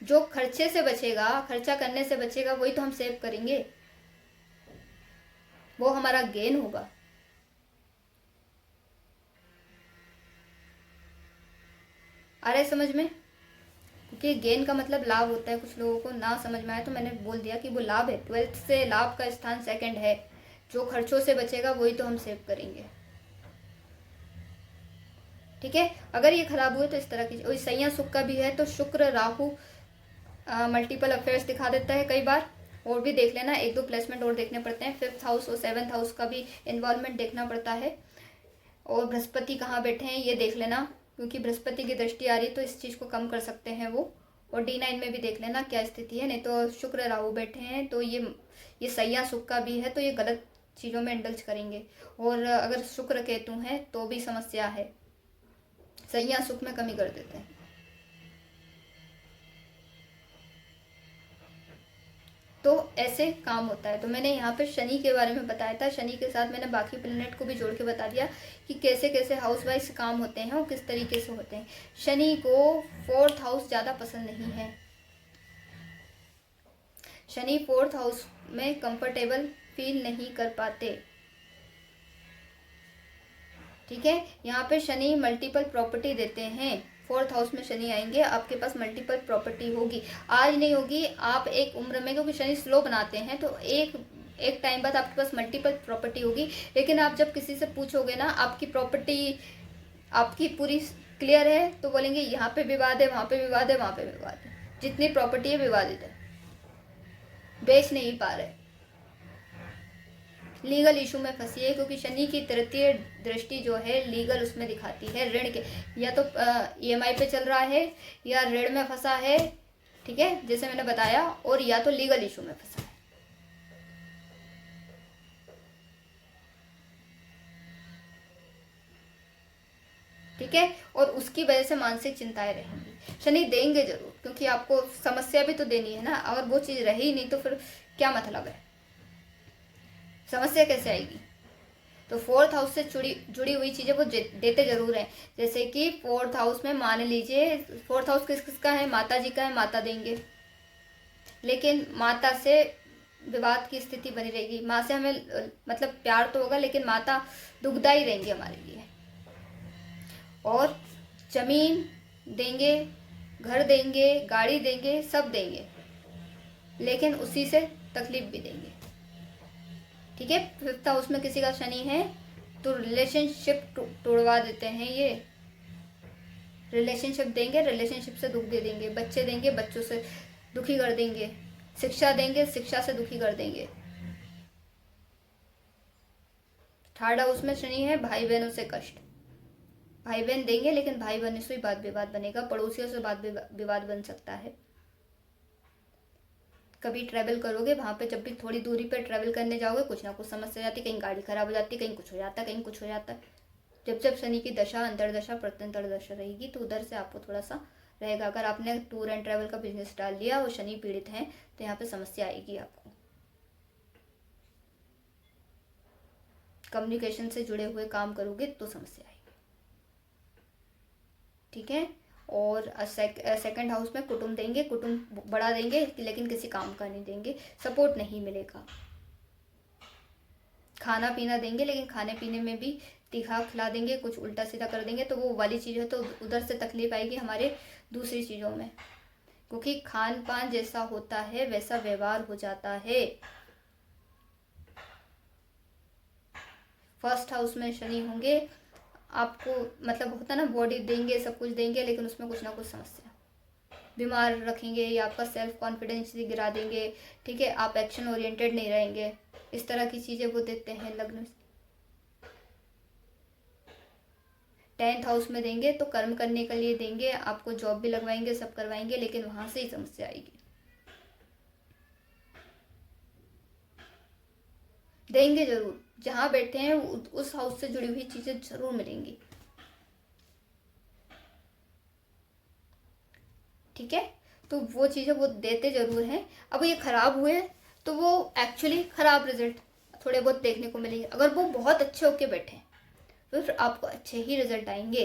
Speaker 1: जो खर्चे से बचेगा, खर्चा करने से बचेगा, वही तो हम सेव करेंगे, वो हमारा गेन होगा। आ रहा है समझ में? क्योंकि गेन का मतलब लाभ होता है। कुछ लोगों को ना समझ में आया तो मैंने बोल दिया कि वो लाभ है। 12th से लाभ का स्थान 2nd है, जो खर्चों से बचेगा वही तो हम सेव करेंगे। ठीक है, अगर ये खराब हुए तो इस तरह की, संज्ञा सुख का भी है, तो शुक्र राहु मल्टीपल अफेयर्स दिखा देता है कई बार। और भी देख लेना, 1-2 प्लेसमेंट और देखने पड़ते हैं। 5th हाउस और 7th हाउस का भी इन्वॉल्वमेंट देखना पड़ता है। और बृहस्पति कहाँ बैठे हैं ये देख लेना, क्योंकि बृहस्पति की दृष्टि आ रही है तो इस चीज़ को कम कर सकते हैं वो। और D9 में भी देख लेना क्या स्थिति है। नहीं तो शुक्र राहु बैठे हैं तो ये संज्ञा सुख का भी है, तो ये गलत चीज़ों में इंडल्ज करेंगे। और अगर शुक्र केतु हैं तो भी समस्या है, संज्ञा सुख में कमी कर देते हैं। तो ऐसे काम होता है। तो मैंने यहाँ पे शनि के बारे में बताया था, शनि के साथ मैंने बाकी प्लेनेट को भी जोड़ के बता दिया कि कैसे कैसे हाउस वाइज काम होते हैं और किस तरीके से होते हैं। शनि को 4th हाउस ज़्यादा पसंद नहीं है। शनि 4th हाउस में कंफर्टेबल फील नहीं कर पाते। ठीक है, यहाँ पे शनि मल्टीपल प्रॉपर्टी देते हैं। 4th हाउस में शनि आएंगे, आपके पास मल्टीपल प्रॉपर्टी होगी। आज नहीं होगी, आप एक उम्र में, क्योंकि शनि स्लो बनाते हैं, तो एक टाइम बाद आपके पास मल्टीपल प्रॉपर्टी होगी। लेकिन आप जब किसी से पूछोगे ना आपकी प्रॉपर्टी आपकी पूरी क्लियर है, तो बोलेंगे यहाँ पे विवाद है, वहाँ पे विवाद है, वहाँ पे विवाद है, जितनी प्रॉपर्टी है विवादित है, बेच नहीं पा रहे, लीगल इशू में फंसी है। क्योंकि शनि की तृतीय दृष्टि जो है लीगल उसमें दिखाती है ऋण के, या तो EMI पे चल रहा है, या ऋण में फंसा है, ठीक है, जैसे मैंने बताया, और या तो लीगल इशू में फंसा है। ठीक है, और उसकी वजह से मानसिक चिंताएं रहेंगी। शनि देंगे जरूर, क्योंकि आपको समस्या भी तो देनी है ना। अगर वो चीज़ रही नहीं तो फिर क्या मतलब है, समस्या कैसे आएगी। तो 4th हाउस से जुड़ी हुई चीज़ें वो देते जरूर हैं। जैसे कि 4th हाउस में मान लीजिए, 4th हाउस किसका है, माता जी का है, माता देंगे, लेकिन माता से विवाद की स्थिति बनी रहेगी। माँ से हमें मतलब प्यार तो होगा, लेकिन माता दुखदाई रहेंगी हमारे लिए। और जमीन देंगे, घर देंगे, गाड़ी देंगे, सब देंगे, लेकिन उसी से तकलीफ भी देंगे। ठीक है, 5th हाउस में किसी का शनि है तो रिलेशनशिप तोड़वा देते हैं। ये रिलेशनशिप देंगे, रिलेशनशिप से दुख दे देंगे, बच्चे देंगे, बच्चों से दुखी कर देंगे, शिक्षा देंगे, शिक्षा से दुखी कर देंगे। 3rd हाउस में शनि है, भाई बहनों से कष्ट, भाई बहन देंगे, लेकिन भाई बहनों से ही वाद विवाद बनेगा, पड़ोसियों से वाद विवाद बन सकता है। कभी ट्रैवल करोगे, वहाँ पे जब भी थोड़ी दूरी पे ट्रैवल करने जाओगे, कुछ ना कुछ समस्या हो जाती है, कहीं गाड़ी खराब हो जाती है, कहीं कुछ हो जाता है, कहीं कुछ हो जाता है। जब जब शनि की दशा, अंतरदशा, प्रत्यंतर दशा रहेगी तो उधर से आपको थोड़ा सा रहेगा। अगर आपने टूर एंड ट्रैवल का बिजनेस डाल लिया और शनि पीड़ित है तो यहाँ पे समस्या आएगी आपको। कम्युनिकेशन से जुड़े हुए काम करोगे तो समस्या आएगी, ठीक है। और सेकंड हाउस में कुटुंब देंगे, कुटुंब बढ़ा देंगे लेकिन किसी काम का नहीं देंगे, सपोर्ट नहीं मिलेगा। खाना पीना देंगे लेकिन खाने पीने में भी तीखा खिला देंगे, कुछ उल्टा सीधा कर देंगे, तो वो वाली चीज़ है तो उधर से तकलीफ आएगी हमारे दूसरी चीज़ों में, क्योंकि खान पान जैसा होता है वैसा व्यवहार हो जाता है। फर्स्ट हाउस में शनि होंगे, आपको मतलब होता ना बॉडी देंगे, सब कुछ देंगे लेकिन उसमें कुछ ना कुछ समस्या, बीमार रखेंगे या आपका सेल्फ कॉन्फिडेंस गिरा देंगे, ठीक है। आप एक्शन ओरिएंटेड नहीं रहेंगे, इस तरह की चीज़ें वो देते हैं लग्न। 10th हाउस में देंगे तो कर्म करने के लिए देंगे, आपको जॉब भी लगवाएंगे, सब करवाएंगे, लेकिन वहां से ही समस्या आएगी। देंगे जरूर, जहां बैठे हैं उस हाउस से जुड़ी हुई चीजें जरूर मिलेंगी, ठीक है। तो वो चीजें वो देते जरूर हैं। अब ये खराब हुए तो वो एक्चुअली खराब रिजल्ट थोड़े बहुत देखने को मिलेंगे। अगर वो बहुत अच्छे होके बैठे तो फिर आपको अच्छे ही रिजल्ट आएंगे,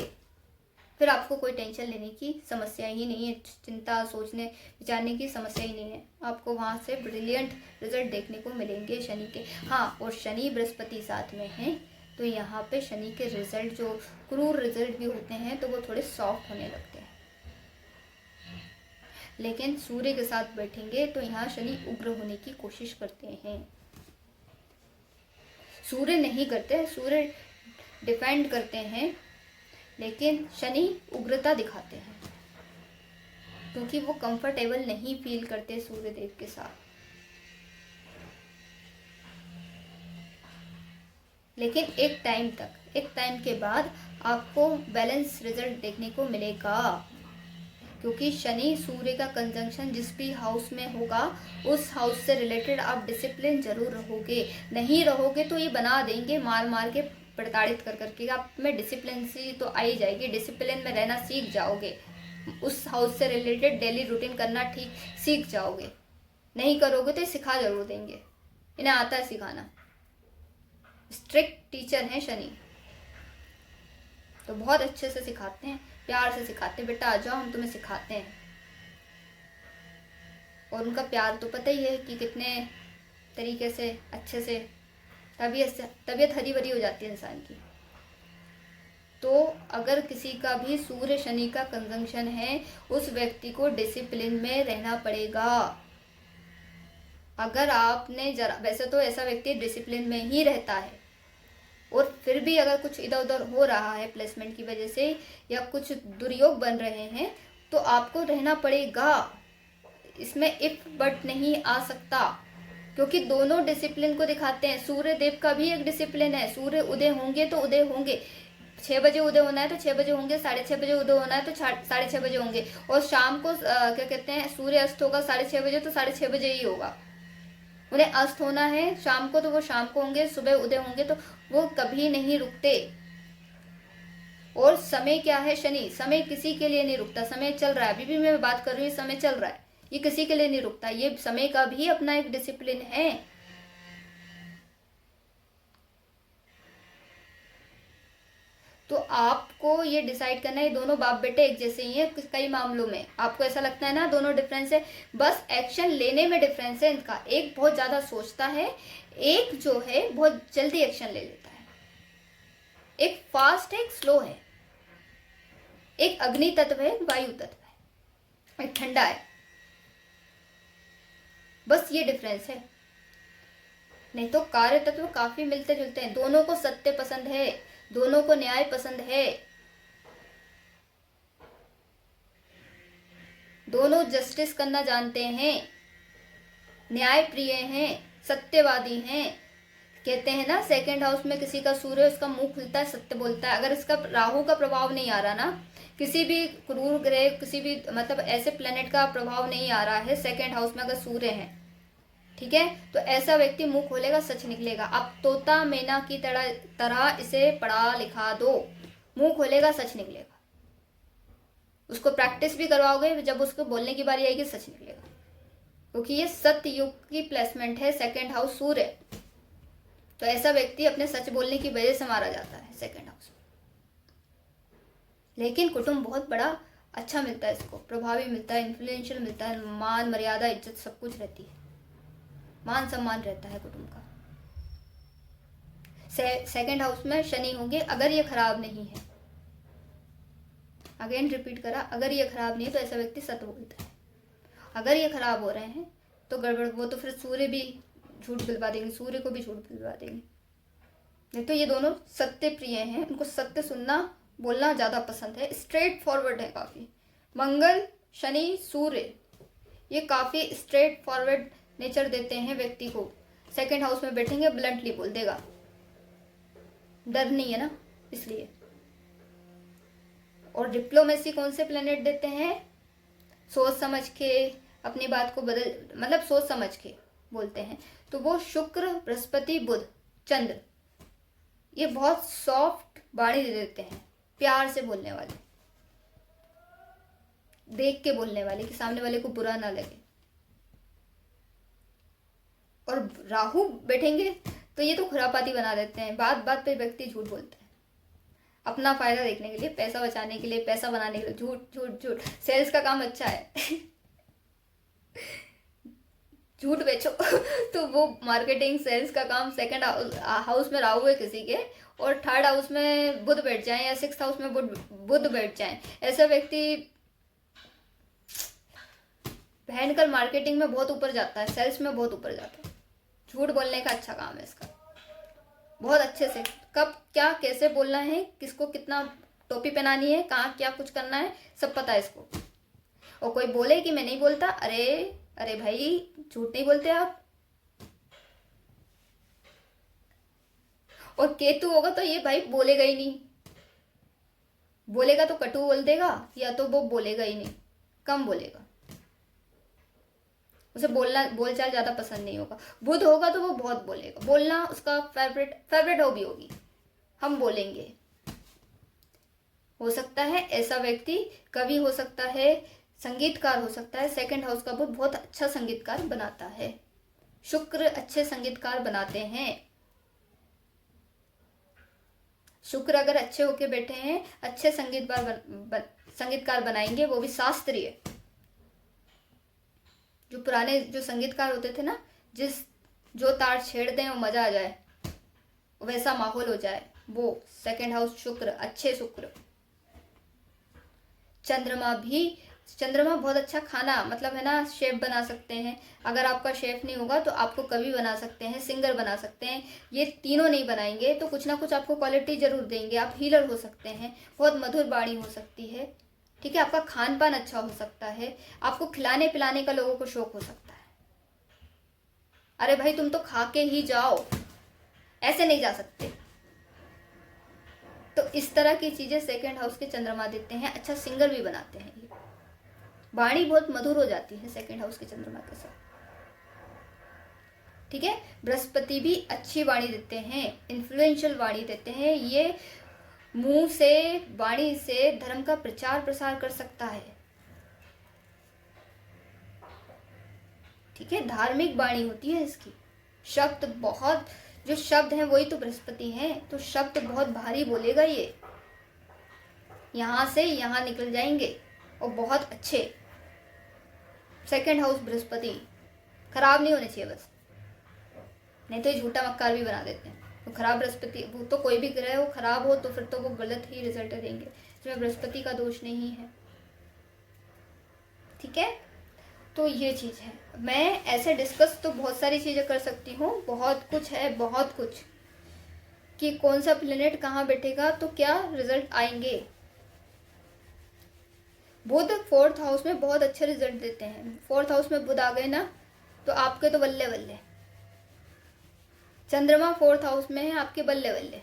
Speaker 1: फिर आपको कोई टेंशन लेने की समस्या ही नहीं है, चिंता सोचने विचारने की समस्या ही नहीं है, आपको वहाँ से ब्रिलियंट रिजल्ट देखने को मिलेंगे शनि के। हाँ, और शनि बृहस्पति साथ में हैं तो यहाँ पे शनि के रिजल्ट जो क्रूर रिजल्ट भी होते हैं तो वो थोड़े सॉफ्ट होने लगते हैं। लेकिन सूर्य के साथ बैठेंगे तो यहाँ शनि उग्र होने की कोशिश करते हैं। सूर्य नहीं करते, सूर्य डिफेंड करते हैं, लेकिन शनि उग्रता दिखाते हैं क्योंकि वो कंफर्टेबल नहीं फील करते सूर्यदेव के साथ। लेकिन एक टाइम के बाद आपको बैलेंस रिजल्ट देखने को मिलेगा, क्योंकि शनि सूर्य का कंजंक्शन जिस भी हाउस में होगा उस हाउस से रिलेटेड आप डिसिप्लिन जरूर रहोगे। नहीं रहोगे तो ये बना देंगे मार मार के, प्रताड़ित कर करके। आप में डिसिप्लिन सी तो आ ही जाएगी, डिसिप्लिन में रहना सीख जाओगे, उस हाउस से रिलेटेड डेली रूटीन करना ठीक सीख जाओगे। नहीं करोगे तो सिखा जरूर देंगे, इन्हें आता है सिखाना, स्ट्रिक्ट टीचर हैं शनि, तो बहुत अच्छे से सिखाते हैं, प्यार से सिखाते हैं, बेटा आ जाओ हम तुम्हें सिखाते हैं। और उनका प्यार तो पता ही है कि कितने तरीके से अच्छे से तबीयत हरी भरी हो जाती है इंसान की। तो अगर किसी का भी सूर्य शनि का कंजंक्शन है उस व्यक्ति को डिसिप्लिन में रहना पड़ेगा। अगर आपने जरा, वैसे तो ऐसा व्यक्ति डिसिप्लिन में ही रहता है, और फिर भी अगर कुछ इधर उधर हो रहा है प्लेसमेंट की वजह से या कुछ दुर्योग बन रहे हैं तो आपको रहना पड़ेगा, इसमें इफ बट नहीं आ सकता, क्योंकि दोनों डिसिप्लिन को दिखाते हैं। सूर्य देव का भी एक डिसिप्लिन है, सूर्य उदय होंगे तो उदय होंगे, 6 बजे उदय होना है तो 6 बजे होंगे, 6:30 बजे उदय होना है तो 6:30 बजे होंगे, और शाम को क्या कहते हैं सूर्य अस्त होगा 6:30 बजे तो 6:30 बजे ही होगा। उन्हें अस्त होना है शाम को तो वो शाम को होंगे, सुबह उदय होंगे, तो वो कभी नहीं रुकते। और समय क्या है, शनि समय किसी के लिए नहीं रुकता, समय चल रहा है, अभी भी मैं बात कर रही हूँ, समय चल रहा है, ये किसी के लिए नहीं रुकता, ये समय का भी अपना एक डिसिप्लिन है। तो आपको ये डिसाइड करना है, दोनों बाप बेटे एक जैसे ही हैं कई मामलों में, आपको ऐसा लगता है ना दोनों डिफरेंस है, बस एक्शन लेने में डिफरेंस है इनका। एक बहुत ज्यादा सोचता है, एक जो है बहुत जल्दी एक्शन ले लेता है, एक फास्ट है एक स्लो है, एक अग्नि तत्व है वायु तत्व है, एक ठंडा है, बस ये डिफरेंस है। नहीं तो कार्य तत्व काफी मिलते जुलते हैं, दोनों को सत्य पसंद है, दोनों को न्याय पसंद है, दोनों जस्टिस करना जानते हैं, न्याय प्रिय हैं, सत्यवादी हैं। कहते हैं ना सेकंड हाउस में किसी का सूर्य, उसका मुंह खुलता है, सत्य बोलता है। अगर इसका राहु का प्रभाव नहीं आ रहा ना, किसी भी क्रूर ग्रह, किसी भी मतलब ऐसे प्लेनेट का प्रभाव नहीं आ रहा है सेकंड हाउस में अगर सूर्य है ठीक है, तो ऐसा व्यक्ति मुंह खोलेगा सच निकलेगा। आप तोता मैना की तरह इसे पढ़ा लिखा दो, मुंह खोलेगा सच निकलेगा। उसको प्रैक्टिस भी करवाओगे, जब उसको बोलने की बारी आएगी सच निकलेगा, क्योंकि ये सत्य युग की प्लेसमेंट है, सेकंड हाउस सूर्य। तो ऐसा व्यक्ति अपने सच बोलने की वजह से मारा जाता है सेकंड हाउस में। लेकिन कुटुंब बहुत बड़ा अच्छा मिलता है, इसको प्रभावी मिलता है, इन्फ्लुएंशियल मिलता है, मान मर्यादा इज्जत सब कुछ रहती है, मान सम्मान रहता है कुटुंब का। सेकंड हाउस में शनि होंगे, अगर ये खराब नहीं है, अगेन रिपीट करा, अगर ये खराब नहीं है तो ऐसा व्यक्ति सत्य बोलता है। अगर ये खराब हो रहे हैं तो गड़बड़, वो तो फिर सूर्य भी झूठ बुलवा देंगे, सूर्य को भी झूठ बुलवा देंगे। नहीं तो ये दोनों सत्य प्रिय हैं, उनको सत्य सुनना बोलना ज़्यादा पसंद है, स्ट्रेट फॉरवर्ड है काफ़ी। मंगल शनि सूर्य ये काफ़ी स्ट्रेट फॉरवर्ड नेचर देते हैं व्यक्ति को। सेकंड हाउस में बैठेंगे ब्लंटली बोल देगा, डर नहीं है ना इसलिए। और डिप्लोमेसी कौन से प्लेनेट देते हैं? सोच समझ के अपनी बात को बदल, मतलब सोच समझ के बोलते हैं, तो वो शुक्र बृहस्पति बुध चंद्र, ये बहुत सॉफ्ट वाणी दे देते हैं, प्यार से बोलने वाले, देख के बोलने वाले कि सामने वाले को बुरा ना लगे। और राहु बैठेंगे तो ये तो खुरापाती बना देते हैं, बात बात पे व्यक्ति झूठ बोलते हैं, अपना फायदा देखने के लिए, पैसा बचाने के लिए, पैसा बनाने के लिए, झूठ झूठ झूठ। सेल्स का काम अच्छा है झूठ बेचो तो वो मार्केटिंग सेल्स का काम। सेकंड हाउस में राहु है किसी के, और थर्ड हाउस में बुध बैठ जाए या सिक्स्थ हाउस में बुध बैठ जाए, ऐसा व्यक्ति भयंकर मार्केटिंग में बहुत ऊपर जाता है, सेल्स में बहुत ऊपर जाता है। झूठ बोलने का अच्छा काम है इसका, बहुत अच्छे से कब क्या कैसे बोलना है, किसको कितना टोपी पहनानी है, कहाँ क्या कुछ करना है, सब पता है इसको। और कोई बोले कि मैं नहीं बोलता, अरे अरे भाई झूठ नहीं बोलते आप। और केतु होगा तो ये भाई बोलेगा ही नहीं, बोलेगा तो कटु बोल देगा, या तो वो बोलेगा ही नहीं, कम बोलेगा, उसे बोलना बोलचाल ज्यादा पसंद नहीं होगा। बुध होगा तो वो बहुत बोलेगा, बोलना उसका फेवरेट हॉबी होगी, हम बोलेंगे। हो सकता है ऐसा व्यक्ति कवि हो सकता है, संगीतकार हो सकता है। सेकंड हाउस का बुध बहुत अच्छा संगीतकार बनाता है, शुक्र अच्छे संगीतकार बनाते हैं। शुक्र अगर अच्छे होके बैठे हैं, अच्छे संगीतकार बनाएंगे, वो भी शास्त्रीय। जो पुराने जो संगीतकार होते थे ना, जो तार छेड़ दें और मजा आ जाए, वैसा माहौल हो जाए, वो सेकंड हाउस शुक्र, अच्छे शुक्र। चंद्रमा बहुत अच्छा खाना, मतलब है ना, शेफ बना सकते हैं। अगर आपका शेफ नहीं होगा तो आपको कवि बना सकते हैं, सिंगर बना सकते हैं। ये तीनों नहीं बनाएंगे तो कुछ ना कुछ आपको क्वालिटी जरूर देंगे। आप हीलर हो सकते हैं, बहुत मधुर वाणी हो सकती है, ठीक है। आपका खान पान अच्छा हो सकता है, आपको खिलाने पिलाने का लोगों को शौक हो सकता है। अरे भाई तुम तो खा के ही जाओ, ऐसे नहीं जा सकते। तो इस तरह की चीजें सेकंड हाउस के चंद्रमा देते हैं। अच्छा सिंगर भी बनाते हैं, ये वाणी बहुत मधुर हो जाती है सेकंड हाउस के चंद्रमा के साथ, ठीक है। बृहस्पति भी अच्छी वाणी देते हैं, इन्फ्लुएंशियल वाणी देते हैं। ये मुंह से वाणी से धर्म का प्रचार प्रसार कर सकता है, ठीक है। धार्मिक वाणी होती है इसकी। शब्द बहुत, जो शब्द हैं वही तो बृहस्पति हैं, तो शब्द बहुत भारी बोलेगा ये, यहां से यहां निकल जाएंगे, और बहुत अच्छे। सेकंड हाउस बृहस्पति खराब नहीं होने चाहिए बस, नहीं तो ये झूठा मक्कार भी बना देते हैं। तो खराब बृहस्पति, वो तो कोई भी ग्रह हो खराब हो तो फिर तो वो गलत ही रिजल्ट देंगे, इसमें बृहस्पति का दोष नहीं है, ठीक है। तो ये चीज़ है। मैं ऐसे डिस्कस तो बहुत सारी चीज़ें कर सकती हूँ, बहुत कुछ है, बहुत कुछ, कि कौन सा प्लेनेट कहाँ बैठेगा तो क्या रिजल्ट आएंगे। बुध फोर्थ हाउस में बहुत अच्छे रिजल्ट देते हैं। फोर्थ हाउस में बुध आ गए ना तो आपके तो बल्ले बल्ले। चंद्रमा फोर्थ हाउस में है, आपके बल्ले बल्ले।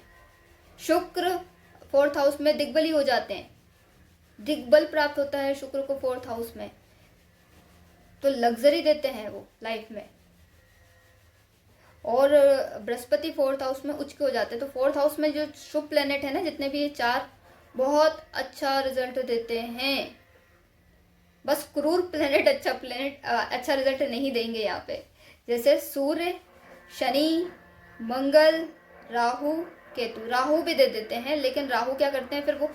Speaker 1: शुक्र फोर्थ हाउस में दिग्बली हो जाते हैं, दिग्बल प्राप्त होता है शुक्र को फोर्थ हाउस में, तो लग्जरी देते हैं वो लाइफ में। और बृहस्पति फोर्थ हाउस में उच्च के हो जाते हैं। तो फोर्थ हाउस में जो शुभ प्लेनेट है ना, जितने भी ये 4, बहुत अच्छा रिजल्ट देते हैं। बस क्रूर प्लेनेट अच्छा रिजल्ट नहीं देंगे यहाँ पे। जैसे सूर्य, शनि, मंगल, राहु, केतु। राहु भी दे देते हैं, लेकिन राहु क्या करते हैं, फिर वो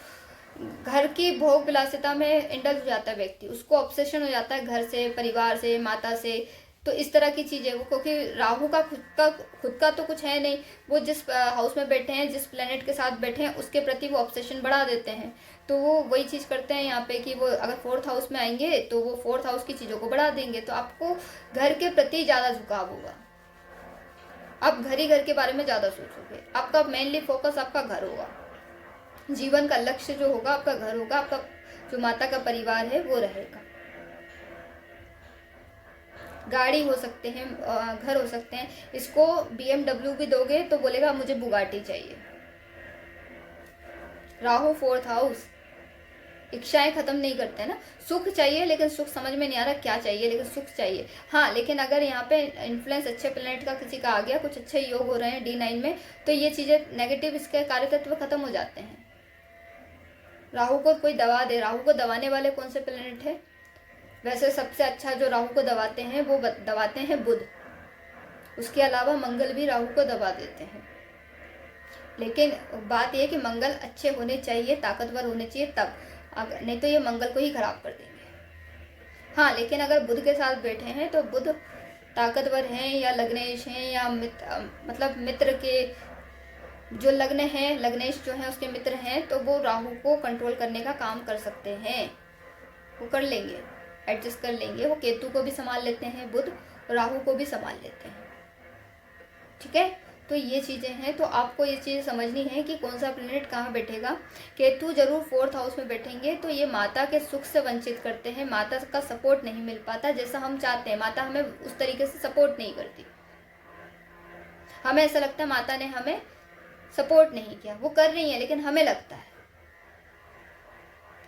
Speaker 1: घर की भोग विलासिता में इंडल्ज हो जाता है व्यक्ति, उसको ऑब्सेशन हो जाता है घर से, परिवार से, माता से। तो इस तरह की चीजें वो, क्योंकि राहु का खुद का तो कुछ है नहीं, वो जिस हाउस में बैठे हैं, जिस प्लेनेट के साथ बैठे हैं, उसके प्रति वो ऑब्सेशन बढ़ा देते हैं। तो वो वही चीज करते हैं यहाँ पे कि वो अगर फोर्थ हाउस में आएंगे तो वो फोर्थ हाउस की चीजों को बढ़ा देंगे। तो आपको घर के प्रति ज्यादा झुकाव होगा, आप घर के बारे में ज्यादा सोचोगे, आपका मेनली फोकस आपका घर होगा, जीवन का लक्ष्य जो होगा आपका घर होगा, आपका जो माता का परिवार है वो रहेगा। गाड़ी हो सकते हैं, घर हो सकते हैं। इसको BMW भी दोगे तो बोलेगा मुझे बुगाटी चाहिए। राहु फोर्थ हाउस इच्छाएं खत्म नहीं करते हैं ना। सुख चाहिए, लेकिन सुख समझ में नहीं आ रहा क्या चाहिए, लेकिन सुख चाहिए। हाँ, लेकिन अगर यहाँ पे इन्फ्लुएंस अच्छे प्लेनेट का किसी का आ गया, कुछ अच्छे योग हो रहे हैं D9 में, तो ये चीजें नेगेटिव इसके कार्य तत्व खत्म हो जाते हैं। राहु को कोई दवा दे, राहु को दबाने वाले कौन से प्लेनेट है? वैसे सबसे अच्छा जो राहु को दबाते हैं वो दबाते हैं बुध। उसके अलावा मंगल भी राहु को दबा देते हैं। लेकिन बात यह कि मंगल अच्छे होने चाहिए, ताकतवर होने चाहिए तब, नहीं तो ये मंगल को ही खराब कर देंगे। हाँ, लेकिन अगर बुध के साथ बैठे हैं तो बुध ताकतवर हैं या लग्नेश हैं या मतलब मित्र के जो लग्न है, लग्नेश जो है उसके मित्र हैं, तो वो राहु को कंट्रोल करने का काम कर सकते हैं, वो कर लेंगे, एडजस्ट कर लेंगे। वो केतु को भी संभाल लेते हैं बुध, राहु को भी संभाल लेते हैं। ठीक है, तो ये चीजें हैं। तो आपको ये चीज़ समझनी है कि कौन सा प्लेनेट कहाँ बैठेगा। केतु जरूर फोर्थ हाउस में बैठेंगे तो ये माता के सुख से वंचित करते हैं, माता का सपोर्ट नहीं मिल पाता जैसा हम चाहते हैं। माता हमें उस तरीके से सपोर्ट नहीं करती, हमें ऐसा लगता है माता ने हमें सपोर्ट नहीं किया। वो कर रही है, लेकिन हमें लगता है।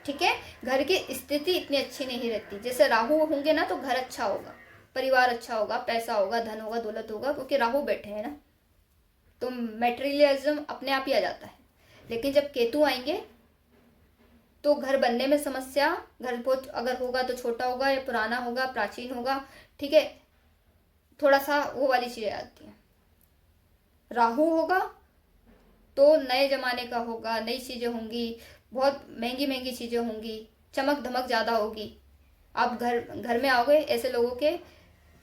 Speaker 1: ठीक है, घर की स्थिति इतनी अच्छी नहीं रहती। जैसे राहु होंगे ना तो घर अच्छा होगा, परिवार अच्छा होगा, पैसा होगा, धन होगा, दौलत होगा, क्योंकि राहु बैठे हैं ना, तो मेटेरियलिज्म अपने आप ही आ जाता है। लेकिन जब केतु आएंगे तो घर बनने में समस्या, घर को अगर होगा तो छोटा होगा या पुराना होगा, प्राचीन होगा। ठीक है, थोड़ा सा वो वाली चीजें आती हैं। राहु होगा तो नए जमाने का होगा, नई चीजें होंगी, बहुत महंगी महंगी चीजें होंगी, चमक धमक ज्यादा होगी। आप घर में आओगे ऐसे लोगों के,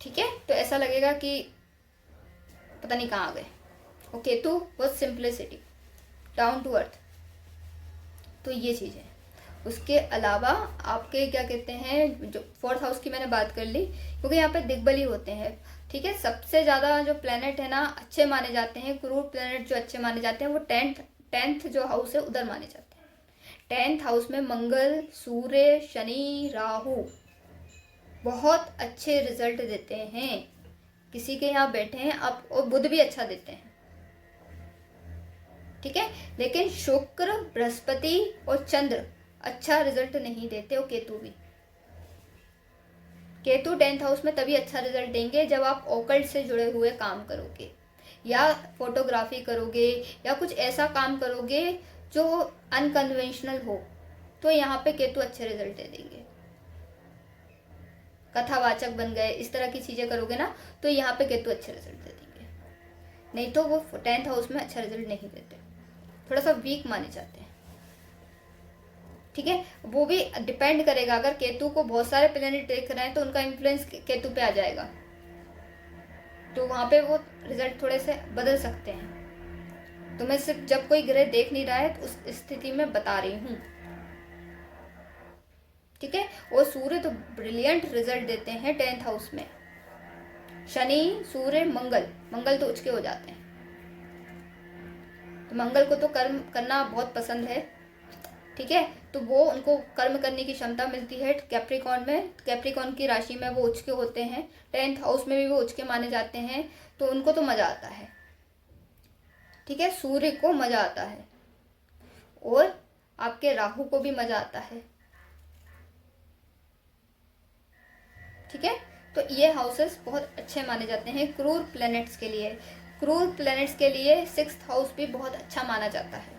Speaker 1: ठीक है, तो ऐसा लगेगा कि पता नहीं कहाँ आ गए। और केतु बहुत सिंप्लिसिटी, डाउन टू अर्थ। तो ये चीजें। उसके अलावा आपके क्या कहते हैं, जो फोर्थ हाउस की मैंने बात कर ली, क्योंकि यहाँ पे दिग्बली होते हैं। ठीक है, सबसे ज्यादा जो प्लेनेट है ना अच्छे माने जाते हैं, क्रूर प्लेनेट जो अच्छे माने जाते हैं वो टेंथ जो हाउस है उधर माने जाते हैं। 10th हाउस में मंगल, सूर्य, शनि, राहु बहुत अच्छे रिजल्ट देते हैं। किसी के यहाँ बैठे हैं आप, और बुध भी अच्छा देते हैं। ठीक है, लेकिन शुक्र, बृहस्पति और चंद्र अच्छा रिजल्ट नहीं देते, और केतु भी। केतु 10th हाउस में तभी अच्छा रिजल्ट देंगे जब आप ऑकल्ट से जुड़े हुए काम करोगे, या फोटोग्राफी करोगे, या कुछ ऐसा काम करोगे जो अनकन्वेंशनल हो, तो यहाँ पे केतु अच्छे रिजल्ट दे देंगे। कथावाचक बन गए, इस तरह की चीजें करोगे ना, तो यहाँ पे केतु अच्छे रिजल्ट दे देंगे। नहीं तो वो 10th हाउस में अच्छा रिजल्ट नहीं देते, थोड़ा सा वीक माने जाते हैं। ठीक है, वो भी डिपेंड करेगा। अगर केतु को बहुत सारे प्लेनेट देख रहे हैं तो उनका इन्फ्लुएंस केतु पे आ जाएगा, तो वहां पे वो रिजल्ट थोड़े से बदल सकते हैं। तो मैं सिर्फ जब कोई ग्रह देख नहीं रहा है तो उस स्थिति में बता रही हूँ। ठीक है, और सूर्य तो ब्रिलियंट रिजल्ट देते हैं 10th हाउस में। शनि, सूर्य, मंगल तो उच्च के हो जाते हैं। तो मंगल को तो कर्म करना बहुत पसंद है। ठीक है, तो वो उनको कर्म करने की क्षमता मिलती है कैप्रिकॉन में। कैप्रिकॉन की राशि में वो उच्च के होते हैं, 10th हाउस में भी वो उच्च के माने जाते हैं, तो उनको तो मजा आता है। ठीक है, सूर्य को मजा आता है, और आपके राहु को भी मजा आता है। ठीक है, तो ये हाउसेस बहुत अच्छे माने जाते हैं क्रूर प्लैनेट्स के लिए। क्रूर प्लैनेट्स के लिए 6th हाउस भी बहुत अच्छा माना जाता है।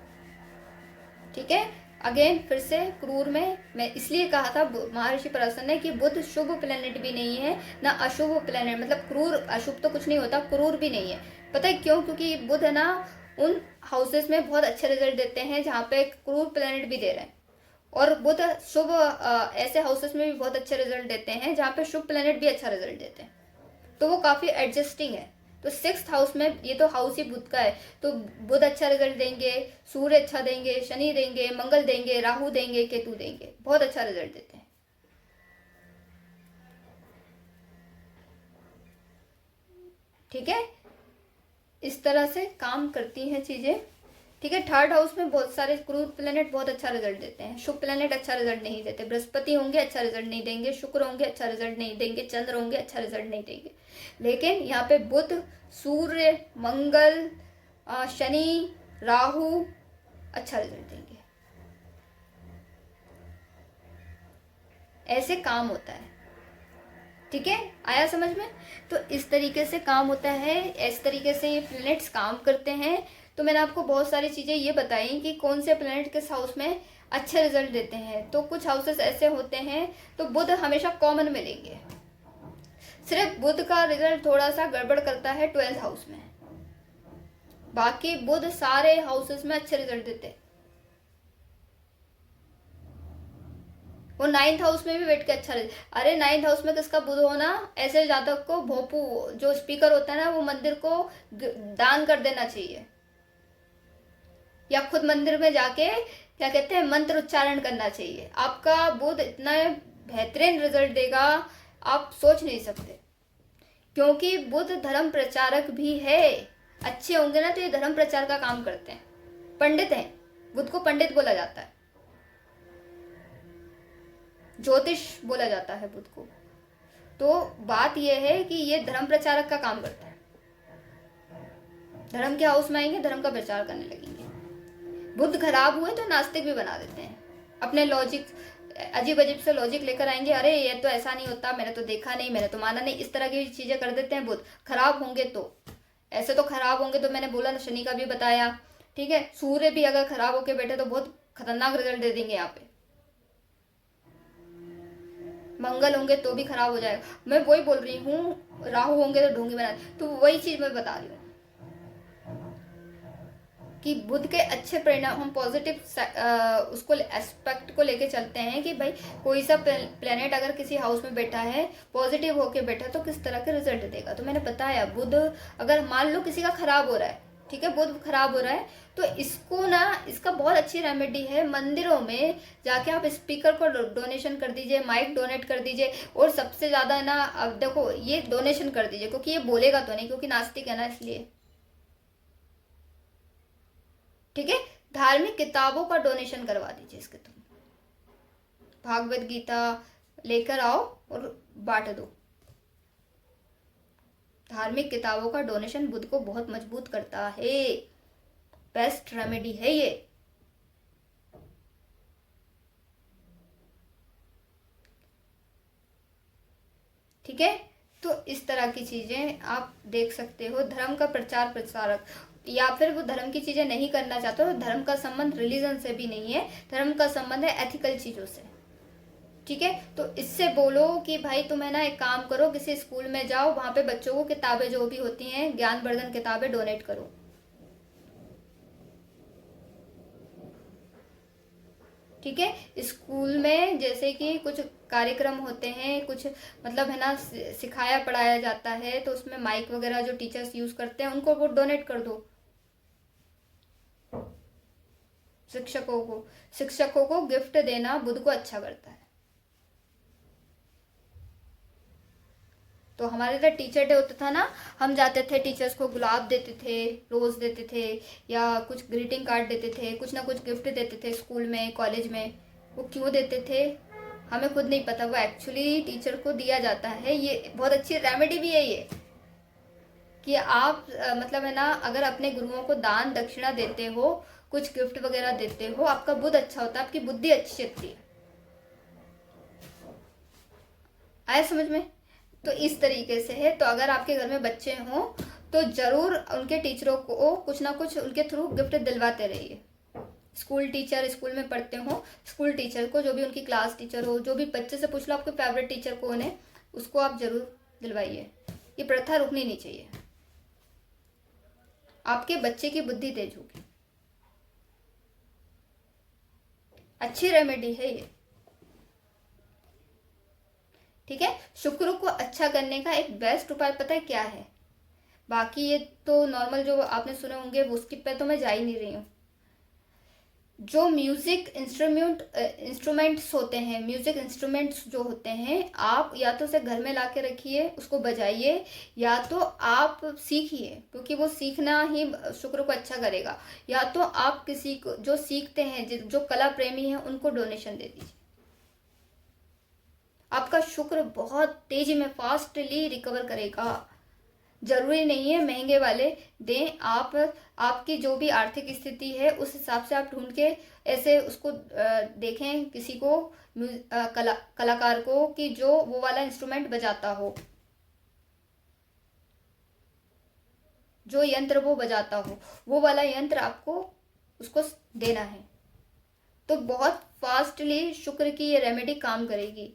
Speaker 1: ठीक है, अगेन फिर से क्रूर में मैं इसलिए कहा था महर्षि पराशर ने कि बुध शुभ प्लेनेट भी नहीं है ना अशुभ प्लेनेट, मतलब क्रूर, अशुभ तो कुछ नहीं होता, क्रूर भी नहीं है। पता है क्यों? क्योंकि बुध है ना उन हाउसेस में बहुत अच्छे रिजल्ट देते हैं जहाँ पे क्रूर प्लेनेट भी दे रहे हैं, और बुध शुभ ऐसे हाउसेस में भी बहुत अच्छे रिजल्ट देते हैं जहाँ पे शुभ प्लेनेट भी अच्छा रिजल्ट देते हैं। तो वो काफ़ी एडजस्टिंग है। तो 6th हाउस में, ये तो हाउस ही बुध का है, तो बुध अच्छा रिजल्ट देंगे, सूर्य अच्छा देंगे, शनि देंगे, मंगल देंगे, राहु देंगे, केतु देंगे, बहुत अच्छा रिजल्ट देते हैं। ठीक है, इस तरह से काम करती हैं चीज़ें। ठीक है, 3rd हाउस में बहुत सारे क्रूर प्लेनेट बहुत अच्छा रिजल्ट देते हैं, शुभ प्लेनेट अच्छा रिजल्ट नहीं देते। बृहस्पति होंगे अच्छा रिजल्ट नहीं देंगे, शुक्र होंगे अच्छा रिजल्ट नहीं देंगे, चंद्र होंगे अच्छा रिजल्ट नहीं देंगे। लेकिन यहाँ पे बुध, सूर्य, मंगल, शनि, राहु अच्छा रिजल्ट देंगे। ऐसे काम होता है। ठीक है, आया समझ में? तो इस तरीके से काम होता है, इस तरीके से ये प्लैनेट्स काम करते हैं। तो मैंने आपको बहुत सारी चीज़ें ये बताई कि कौन से प्लैनेट किस हाउस में अच्छे रिजल्ट देते हैं। तो कुछ हाउसेस ऐसे होते हैं, तो बुध हमेशा कॉमन मिलेंगे, सिर्फ बुध का रिजल्ट थोड़ा सा गड़बड़ करता है 12th हाउस में, बाकी बुध सारे हाउसेस में अच्छे रिजल्ट देते हैं। वो 9th हाउस में भी बैठ के अच्छा रहे। अरे 9th हाउस में किसका बुध होना, ऐसे जातक को भोपू जो स्पीकर होता है ना, वो मंदिर को दान कर देना चाहिए, या खुद मंदिर में जाके क्या कहते हैं मंत्र उच्चारण करना चाहिए। आपका बुध इतना बेहतरीन रिजल्ट देगा आप सोच नहीं सकते, क्योंकि बुध धर्म प्रचारक भी है। अच्छे होंगे ना तो ये धर्म प्रचार का काम करते हैं, पंडित हैं, बुध को पंडित बोला जाता है, ज्योतिष बोला जाता है बुध को। तो बात यह है कि ये धर्म प्रचारक का काम करता है, धर्म के हाउस में आएंगे, धर्म का प्रचार करने लगेंगे। बुध खराब हुए तो नास्तिक भी बना देते हैं, अपने लॉजिक, अजीब अजीब से लॉजिक लेकर आएंगे, अरे ये तो ऐसा नहीं होता, मैंने तो देखा नहीं, मैंने तो माना नहीं, इस तरह की चीजें कर देते हैं बुध खराब होंगे तो। ऐसे तो खराब होंगे तो मैंने बोला ना, शनि का भी बताया। ठीक है, सूर्य भी अगर खराब होके बैठे तो बहुत खतरनाक रिजल्ट दे देंगे यहाँ पे। मंगल होंगे तो भी खराब हो जाएगा, मैं वही बोल रही हूँ। राहु होंगे तो ढोंगी बना, तो वही चीज मैं बता रही हूँ कि बुध के अच्छे परिणाम, हम पॉजिटिव उसको एस्पेक्ट को लेके चलते हैं कि भाई कोई सा प्लेनेट अगर किसी हाउस में बैठा है, पॉजिटिव होके बैठा तो किस तरह के रिजल्ट देगा। तो मैंने बताया बुध अगर मान लो किसी का खराब हो रहा है, ठीक है, बुध खराब हो रहा है, तो इसको ना, इसका बहुत अच्छी रेमेडी है, मंदिरों में जाके आप स्पीकर को डोनेशन कर दीजिए, माइक डोनेट कर दीजिए, और सबसे ज्यादा ना अब देखो ये डोनेशन कर दीजिए, क्योंकि ये बोलेगा तो नहीं, क्योंकि नास्तिक है ना, इसलिए। ठीक है, धार्मिक किताबों का डोनेशन करवा दीजिए इसके तुम, भागवत गीता लेकर आओ और बांट दो। धार्मिक किताबों का डोनेशन बुध को बहुत मजबूत करता है, बेस्ट रेमेडी है ये। ठीक है, तो इस तरह की चीजें आप देख सकते हो। धर्म का प्रचार प्रसारक, या फिर वो धर्म की चीजें नहीं करना चाहते हो, धर्म का संबंध रिलीजन से भी नहीं है, धर्म का संबंध है एथिकल चीजों से। ठीक है, तो इससे बोलो कि भाई तुम है ना एक काम करो, किसी स्कूल में जाओ, वहां पे बच्चों को किताबें जो भी होती हैं ज्ञानवर्धन किताबें डोनेट करो। ठीक है, स्कूल में जैसे कि कुछ कार्यक्रम होते हैं, कुछ मतलब है ना सिखाया पढ़ाया जाता है, तो उसमें माइक वगैरह जो टीचर्स यूज करते हैं उनको वो डोनेट कर दो। शिक्षकों को गिफ्ट देना बुध को अच्छा करता है। तो हमारे इधर टीचर डे होता था ना, हम जाते थे, टीचर्स को गुलाब देते थे, रोज देते थे, या कुछ ग्रीटिंग कार्ड देते थे, कुछ ना कुछ गिफ्ट देते थे स्कूल में, कॉलेज में। वो क्यों देते थे हमें खुद नहीं पता, वो एक्चुअली टीचर को दिया जाता है। ये बहुत अच्छी रेमेडी भी है ये, कि आप मतलब है ना अगर अपने गुरुओं को दान दक्षिणा देते हो, कुछ गिफ्ट वगैरह देते हो, आपका बुध अच्छा होता है, आपकी बुद्धि अच्छी होती है। आया समझ में? तो इस तरीके से है। तो अगर आपके घर में बच्चे हों तो ज़रूर उनके टीचरों को कुछ ना कुछ उनके थ्रू गिफ्ट दिलवाते रहिए। स्कूल टीचर, स्कूल में पढ़ते हो, स्कूल टीचर को, जो भी उनकी क्लास टीचर हो, जो भी बच्चे से पूछ लो आपके फेवरेट टीचर कौन है, उसको आप जरूर दिलवाइए। ये प्रथा रुकनी नहीं चाहिए। आपके बच्चे की बुद्धि तेज होगी। अच्छी रेमेडी है ये। ठीक है। शुक्र को अच्छा करने का एक बेस्ट उपाय पता है क्या है? बाकी ये तो नॉर्मल जो आपने सुने होंगे वो स्किप पे तो मैं जा ही नहीं रही हूँ। जो म्यूजिक इंस्ट्रूमेंट्स होते हैं, म्यूजिक इंस्ट्रूमेंट्स जो होते हैं, आप या तो उसे घर में ला के रखिए, उसको बजाइए, या तो आप सीखिए, क्योंकि वो सीखना ही शुक्र को अच्छा करेगा। या तो आप किसी को जो सीखते हैं, जो कला प्रेमी हैं, उनको डोनेशन दे दीजिए। आपका शुक्र बहुत तेजी में फास्टली रिकवर करेगा। जरूरी नहीं है महंगे वाले दें, आप आपकी जो भी आर्थिक स्थिति है उस हिसाब से आप ढूंढ के ऐसे उसको देखें किसी को, कलाकार को, कि जो वो वाला इंस्ट्रूमेंट बजाता हो, जो यंत्र वो बजाता हो, वो वाला यंत्र आपको उसको देना है। तो बहुत फास्टली शुक्र की ये रेमेडी काम करेगी।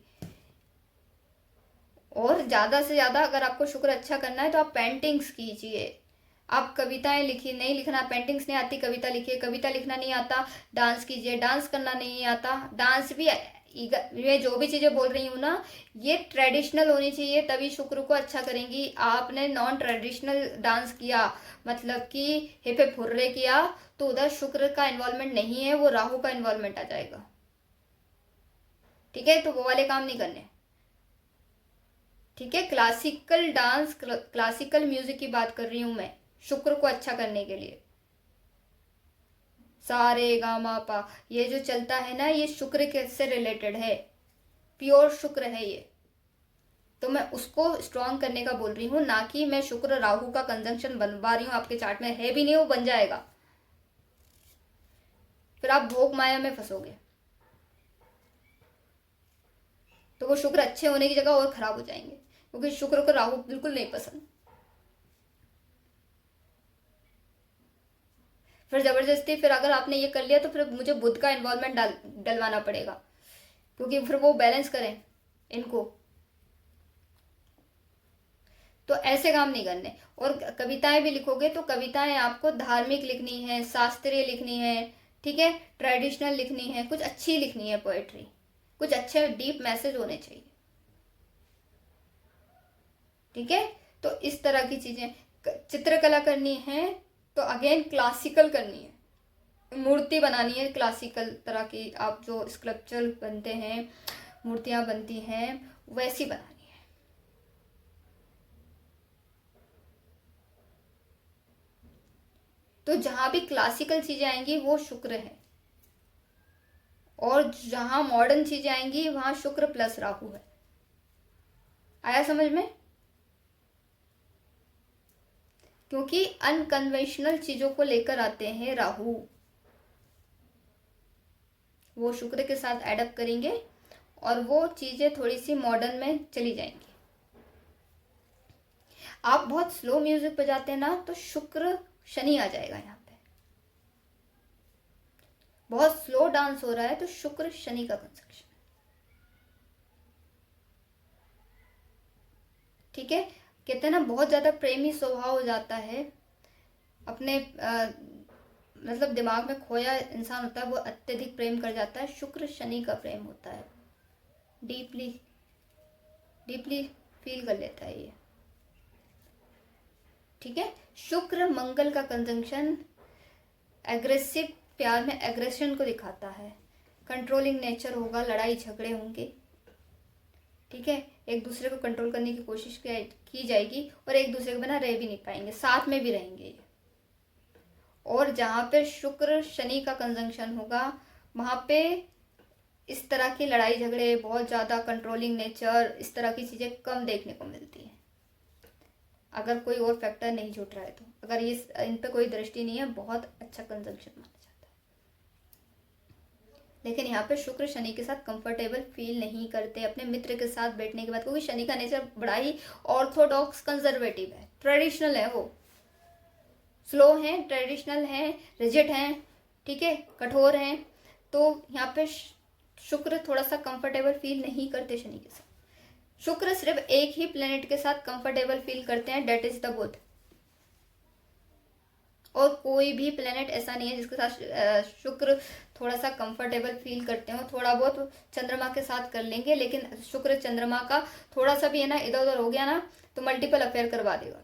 Speaker 1: और ज़्यादा से ज़्यादा अगर आपको शुक्र अच्छा करना है तो आप पेंटिंग्स कीजिए। आप कविताएं लिखिए, नहीं लिखना, पेंटिंग्स नहीं आती, कविता लिखिए। कविता लिखना नहीं आता, डांस कीजिए। डांस करना नहीं आता, डांस भी। ये जो भी चीज़ें बोल रही हूँ ना, ये ट्रेडिशनल होनी चाहिए, तभी शुक्र को अच्छा करेंगी। आपने नॉन ट्रेडिशनल डांस किया, मतलब कि हिप हिप हुर्रे किया, तो उधर शुक्र का इन्वॉल्वमेंट नहीं है, वो राहु का इन्वॉल्वमेंट आ जाएगा। ठीक है, तो वो वाले काम नहीं करने। ठीक है। क्लासिकल डांस, क्लासिकल म्यूजिक की बात कर रही हूं मैं, शुक्र को अच्छा करने के लिए। सारे गामा पा, ये जो चलता है ना, ये शुक्र के से रिलेटेड है, प्योर शुक्र है ये। तो मैं उसको स्ट्रॉन्ग करने का बोल रही हूँ, ना कि मैं शुक्र राहु का कंजंक्शन बनवा रही हूँ। आपके चार्ट में है भी नहीं, वो बन जाएगा, फिर आप भोग माया में फंसोगे। तो वो शुक्र अच्छे होने की जगह और खराब हो जाएंगे, क्योंकि शुक्र को राहु बिल्कुल नहीं पसंद। फिर जबरदस्ती, फिर अगर आपने ये कर लिया तो फिर मुझे बुध का इन्वॉल्वमेंट डलवाना पड़ेगा, क्योंकि फिर वो बैलेंस करें इनको। तो ऐसे काम नहीं करने। और कविताएं भी लिखोगे तो कविताएं आपको धार्मिक लिखनी है, शास्त्रीय लिखनी है, ठीक है, ट्रेडिशनल लिखनी है, कुछ अच्छी लिखनी है पोएट्री, कुछ अच्छे डीप मैसेज होने चाहिए। ठीक है। तो इस तरह की चीजें, चित्रकला करनी है तो अगेन क्लासिकल करनी है, मूर्ति बनानी है क्लासिकल तरह की, आप जो स्कल्पचर बनते हैं, मूर्तियां बनती हैं, वैसी बनानी है। तो जहां भी क्लासिकल चीजें आएंगी वो शुक्र है, और जहां मॉडर्न चीजें आएंगी वहां शुक्र प्लस राहु है। आया समझ में? क्योंकि अनकन्वेंशनल चीजों को लेकर आते हैं राहु, वो शुक्र के साथ एडअप करेंगे और वो चीजें थोड़ी सी मॉडर्न में चली जाएंगी। आप बहुत स्लो म्यूजिक बजाते हैं ना, तो शुक्र शनि आ जाएगा यहाँ पे। बहुत स्लो डांस हो रहा है तो शुक्र शनि का कंजक्शन। ठीक है। कहते हैं ना, बहुत ज्यादा प्रेमी स्वभाव हो जाता है, अपने मतलब दिमाग में खोया इंसान होता है, वो अत्यधिक प्रेम कर जाता है। शुक्र शनि का प्रेम होता है, डीपली डीपली फील कर लेता है ये। ठीक है। शुक्र मंगल का कंजंक्शन एग्रेसिव, प्यार में एग्रेशन को दिखाता है, कंट्रोलिंग नेचर होगा, लड़ाई झगड़े होंगे। ठीक है। एक दूसरे को कंट्रोल करने की कोशिश की जाएगी, और एक दूसरे के बिना रह भी नहीं पाएंगे, साथ में भी रहेंगे ये। और जहाँ पे शुक्र शनि का कंजंक्शन होगा, वहाँ पे इस तरह की लड़ाई झगड़े, बहुत ज़्यादा कंट्रोलिंग नेचर, इस तरह की चीज़ें कम देखने को मिलती हैं, अगर कोई और फैक्टर नहीं जुट रहा है तो। अगर ये इन पे कोई दृष्टि नहीं है, बहुत अच्छा कंजंक्शन माना जाता है। लेकिन यहाँ पे शुक्र शनि के साथ कंफर्टेबल फील नहीं करते अपने मित्र के साथ बैठने के बाद, क्योंकि शनि का नेचर बड़ा ही ऑर्थोडॉक्स कंजर्वेटिव है, ट्रेडिशनल है, वो स्लो हैं, ट्रेडिशनल हैं, रिजिड हैं, ठीक है, कठोर हैं। तो यहाँ पे शुक्र थोड़ा सा कंफर्टेबल फील नहीं करते शनि के साथ। शुक्र सिर्फ एक ही प्लेनेट के साथ कंफर्टेबल फील करते हैं, डेट इज द बुध। और कोई भी प्लेनेट ऐसा नहीं है जिसके साथ शुक्र थोड़ा सा कंफर्टेबल फील करते हो। थोड़ा बहुत चंद्रमा के साथ कर लेंगे, लेकिन शुक्र चंद्रमा का थोड़ा सा भी है ना इधर उधर हो गया ना तो मल्टीपल अफेयर करवा देगा।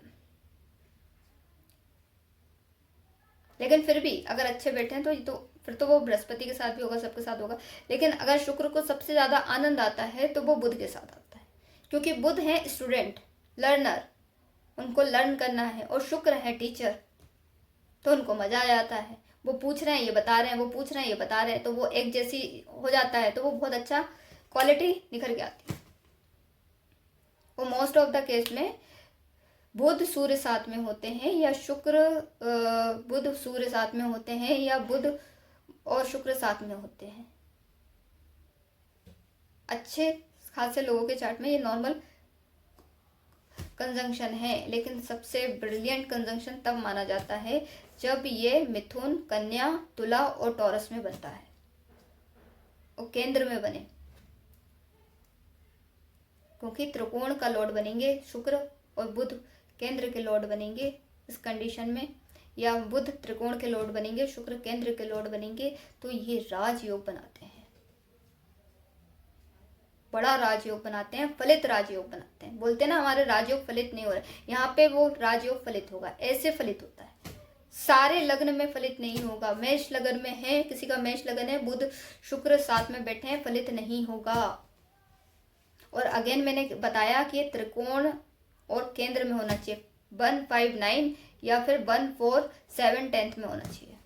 Speaker 1: लेकिन फिर भी अगर अच्छे बैठे हैं तो फिर तो वो बृहस्पति के साथ भी होगा, सबके साथ होगा। लेकिन अगर शुक्र को सबसे ज़्यादा आनंद आता है तो वो बुध के साथ आता है, क्योंकि बुध है स्टूडेंट, लर्नर, उनको लर्न करना है, और शुक्र है टीचर, तो उनको मज़ा आ जाता है। वो पूछ रहे हैं ये बता रहे हैं, वो पूछ रहे हैं ये बता रहे हैं, तो वो एक जैसी हो जाता है, तो वो बहुत अच्छा क्वालिटी निखर के आती है। वो मोस्ट ऑफ द केस में बुध सूर्य साथ में होते हैं, या शुक्र बुध सूर्य साथ में होते हैं, या बुध और शुक्र साथ में होते हैं। अच्छे खासे लोगों के चार्ट में ये नॉर्मल कंजंक्शन है, लेकिन सबसे ब्रिलियंट कंजंक्शन तब माना जाता है जब ये मिथुन, कन्या, तुला और टॉरस में बनता है और केंद्र में बने, क्योंकि त्रिकोण का लॉर्ड बनेंगे शुक्र और बुध केंद्र के लॉर्ड बनेंगे इस कंडीशन में, या बुध त्रिकोण के लॉर्ड बनेंगे, शुक्र केंद्र के लॉर्ड बनेंगे, तो ये राजयोग बनाते हैं, बड़ा राजयोग बनाते हैं, फलित राजयोग बनाते हैं। बोलते हैं ना हमारे राजयोग फलित नहीं हो रहे, यहाँ पे वो राजयोग फलित होगा, ऐसे फलित होता है। सारे लग्न में फलित नहीं होगा। मेष लग्न में है, किसी का मेष लग्न है, बुध शुक्र साथ में बैठे हैं, फलित नहीं होगा। और अगेन मैंने बताया कि त्रिकोण और केंद्र में होना चाहिए, 159 या फिर 147 में होना चाहिए,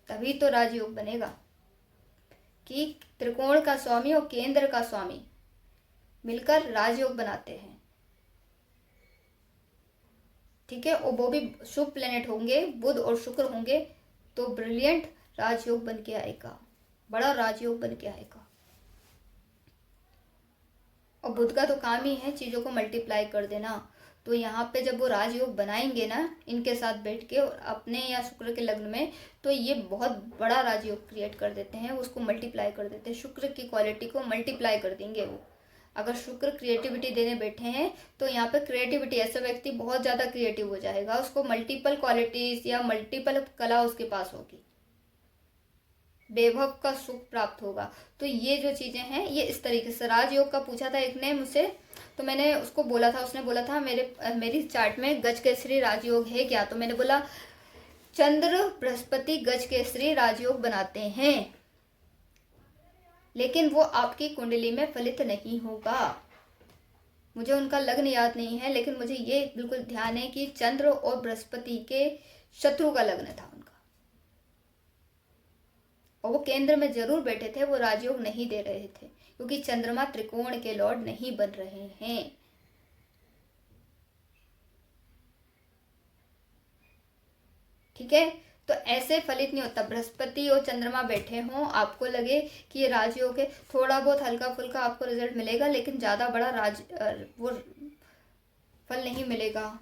Speaker 1: तभी तो राजयोग बनेगा कि त्रिकोण का स्वामी और केंद्र का स्वामी मिलकर राजयोग बनाते हैं, ठीक है। और वो भी शुभ प्लेनेट होंगे, बुध और शुक्र होंगे, तो ब्रिलियंट राजयोग बन के आएगा, बड़ा राजयोग बन के आएगा। और बुध का तो काम ही है चीज़ों को मल्टीप्लाई कर देना, तो यहाँ पे जब वो राजयोग बनाएंगे ना इनके साथ बैठ के और अपने या शुक्र के लग्न में, तो ये बहुत बड़ा राजयोग क्रिएट कर देते हैं, उसको मल्टीप्लाई कर देते हैं, शुक्र की क्वालिटी को मल्टीप्लाई कर देंगे वो। अगर शुक्र क्रिएटिविटी देने बैठे हैं तो यहाँ पे क्रिएटिविटी, ऐसा व्यक्ति बहुत ज़्यादा क्रिएटिव हो जाएगा, उसको मल्टीपल क्वालिटीज़ या मल्टीपल कला उसके पास होगी, वैभव का सुख प्राप्त होगा। तो ये जो चीज़ें हैं ये इस तरीके से। राजयोग का पूछा था एक ने मुझसे, तो मैंने उसको बोला था, उसने बोला था मेरी चार्ट में गज केसरी राजयोग है क्या, तो मैंने बोला चंद्र बृहस्पति गज केसरी राजयोग बनाते हैं, लेकिन वो आपकी कुंडली में फलित नहीं होगा। मुझे उनका लग्न याद नहीं है, लेकिन मुझे ये बिल्कुल ध्यान है कि चंद्र और बृहस्पति के शत्रु का लग्न था उनका, और वो केंद्र में जरूर बैठे थे, वो राजयोग नहीं दे रहे थे, क्योंकि चंद्रमा त्रिकोण के लॉर्ड नहीं बन रहे हैं। ठीक है, तो ऐसे फलित नहीं होता। बृहस्पति और चंद्रमा बैठे हों, आपको लगे कि ये राजयोग है, थोड़ा बहुत हल्का फुल्का आपको रिजल्ट मिलेगा, लेकिन ज़्यादा बड़ा वो फल नहीं मिलेगा।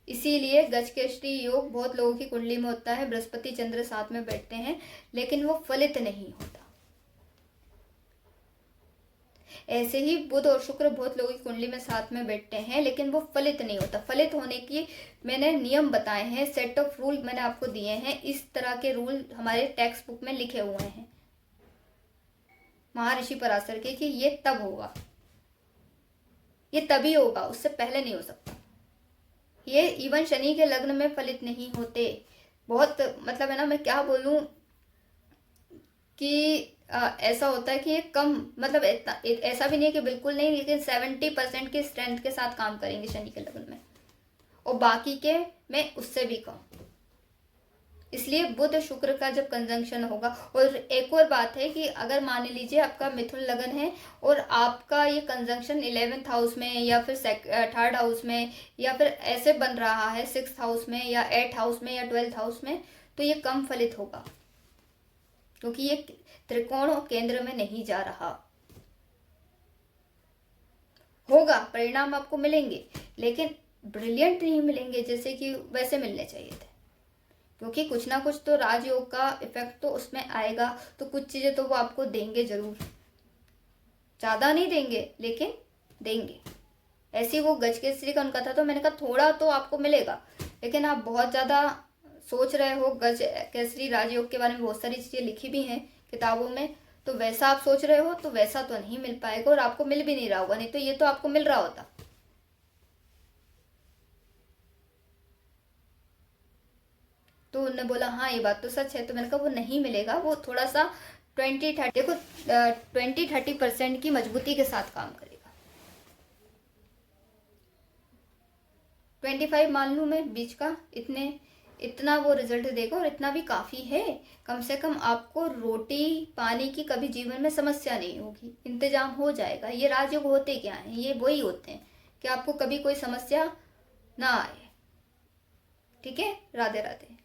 Speaker 1: इसीलिए गजकेसरी योग बहुत लोगों की कुंडली में होता है, बृहस्पति चंद्र साथ में बैठते हैं, लेकिन वो फलित नहीं होता। ऐसे ही बुध और शुक्र बहुत लोगों की कुंडली में साथ में बैठते हैं, लेकिन वो फलित नहीं होता। फलित होने की मैंने नियम बताए हैं, सेट ऑफ रूल मैंने आपको दिए हैं, इस तरह के रूल हमारे टेक्स्ट बुक में लिखे हुए हैं महर्षि पराशर के, कि ये तब होगा, ये तभी होगा, उससे पहले नहीं हो सकता। ये इवन शनि के लग्न में फलित नहीं होते। बहुत मतलब है ना, मैं क्या बोलूं कि ऐसा होता है कि ये कम, मतलब ऐसा भी नहीं है कि बिल्कुल नहीं, लेकिन 70% की स्ट्रेंथ के साथ काम करेंगे शनि के लग्न में, और बाकी के में उससे भी कम। इसलिए बुध शुक्र का जब कंजंक्शन होगा, और एक और बात है कि अगर मान लीजिए आपका मिथुन लगन है और आपका ये कंजंक्शन 11th हाउस में या फिर 3rd हाउस में या फिर ऐसे बन रहा है 6th हाउस में या 8th हाउस में या 12th हाउस में, तो ये कम फलित होगा, क्योंकि ये त्रिकोण केंद्र में नहीं जा रहा। होगा, परिणाम आपको मिलेंगे, लेकिन ब्रिलियंट नहीं मिलेंगे जैसे कि वैसे मिलने चाहिए थे, क्योंकि कुछ ना कुछ तो राजयोग का इफेक्ट तो उसमें आएगा, तो कुछ चीज़ें तो वो आपको देंगे जरूर, ज़्यादा नहीं देंगे लेकिन देंगे। ऐसी वो गज केसरी का उनका था, तो मैंने कहा थोड़ा तो आपको मिलेगा, लेकिन आप बहुत ज़्यादा सोच रहे हो। गज केसरी राजयोग के बारे में बहुत सारी चीज़ें लिखी भी हैं किताबों में, तो वैसा आप सोच रहे हो तो वैसा तो नहीं मिल पाएगा, और आपको मिल भी नहीं रहा होगा, नहीं तो ये तो आपको मिल रहा होता। तो उन्होंने बोला हाँ ये बात तो सच है। तो मैंने कहा वो नहीं मिलेगा, वो थोड़ा सा 20-30, देखो 20-30% की मजबूती के साथ काम करेगा। 25 मान लूँ मैं बीच का, इतना वो रिजल्ट देगा, और इतना भी काफ़ी है। कम से कम आपको रोटी पानी की कभी जीवन में समस्या नहीं होगी, इंतजाम हो जाएगा। ये राजयोग होते क्या हैं, ये वही होते हैं कि आपको कभी कोई समस्या ना आए। ठीक है, राधे राधे।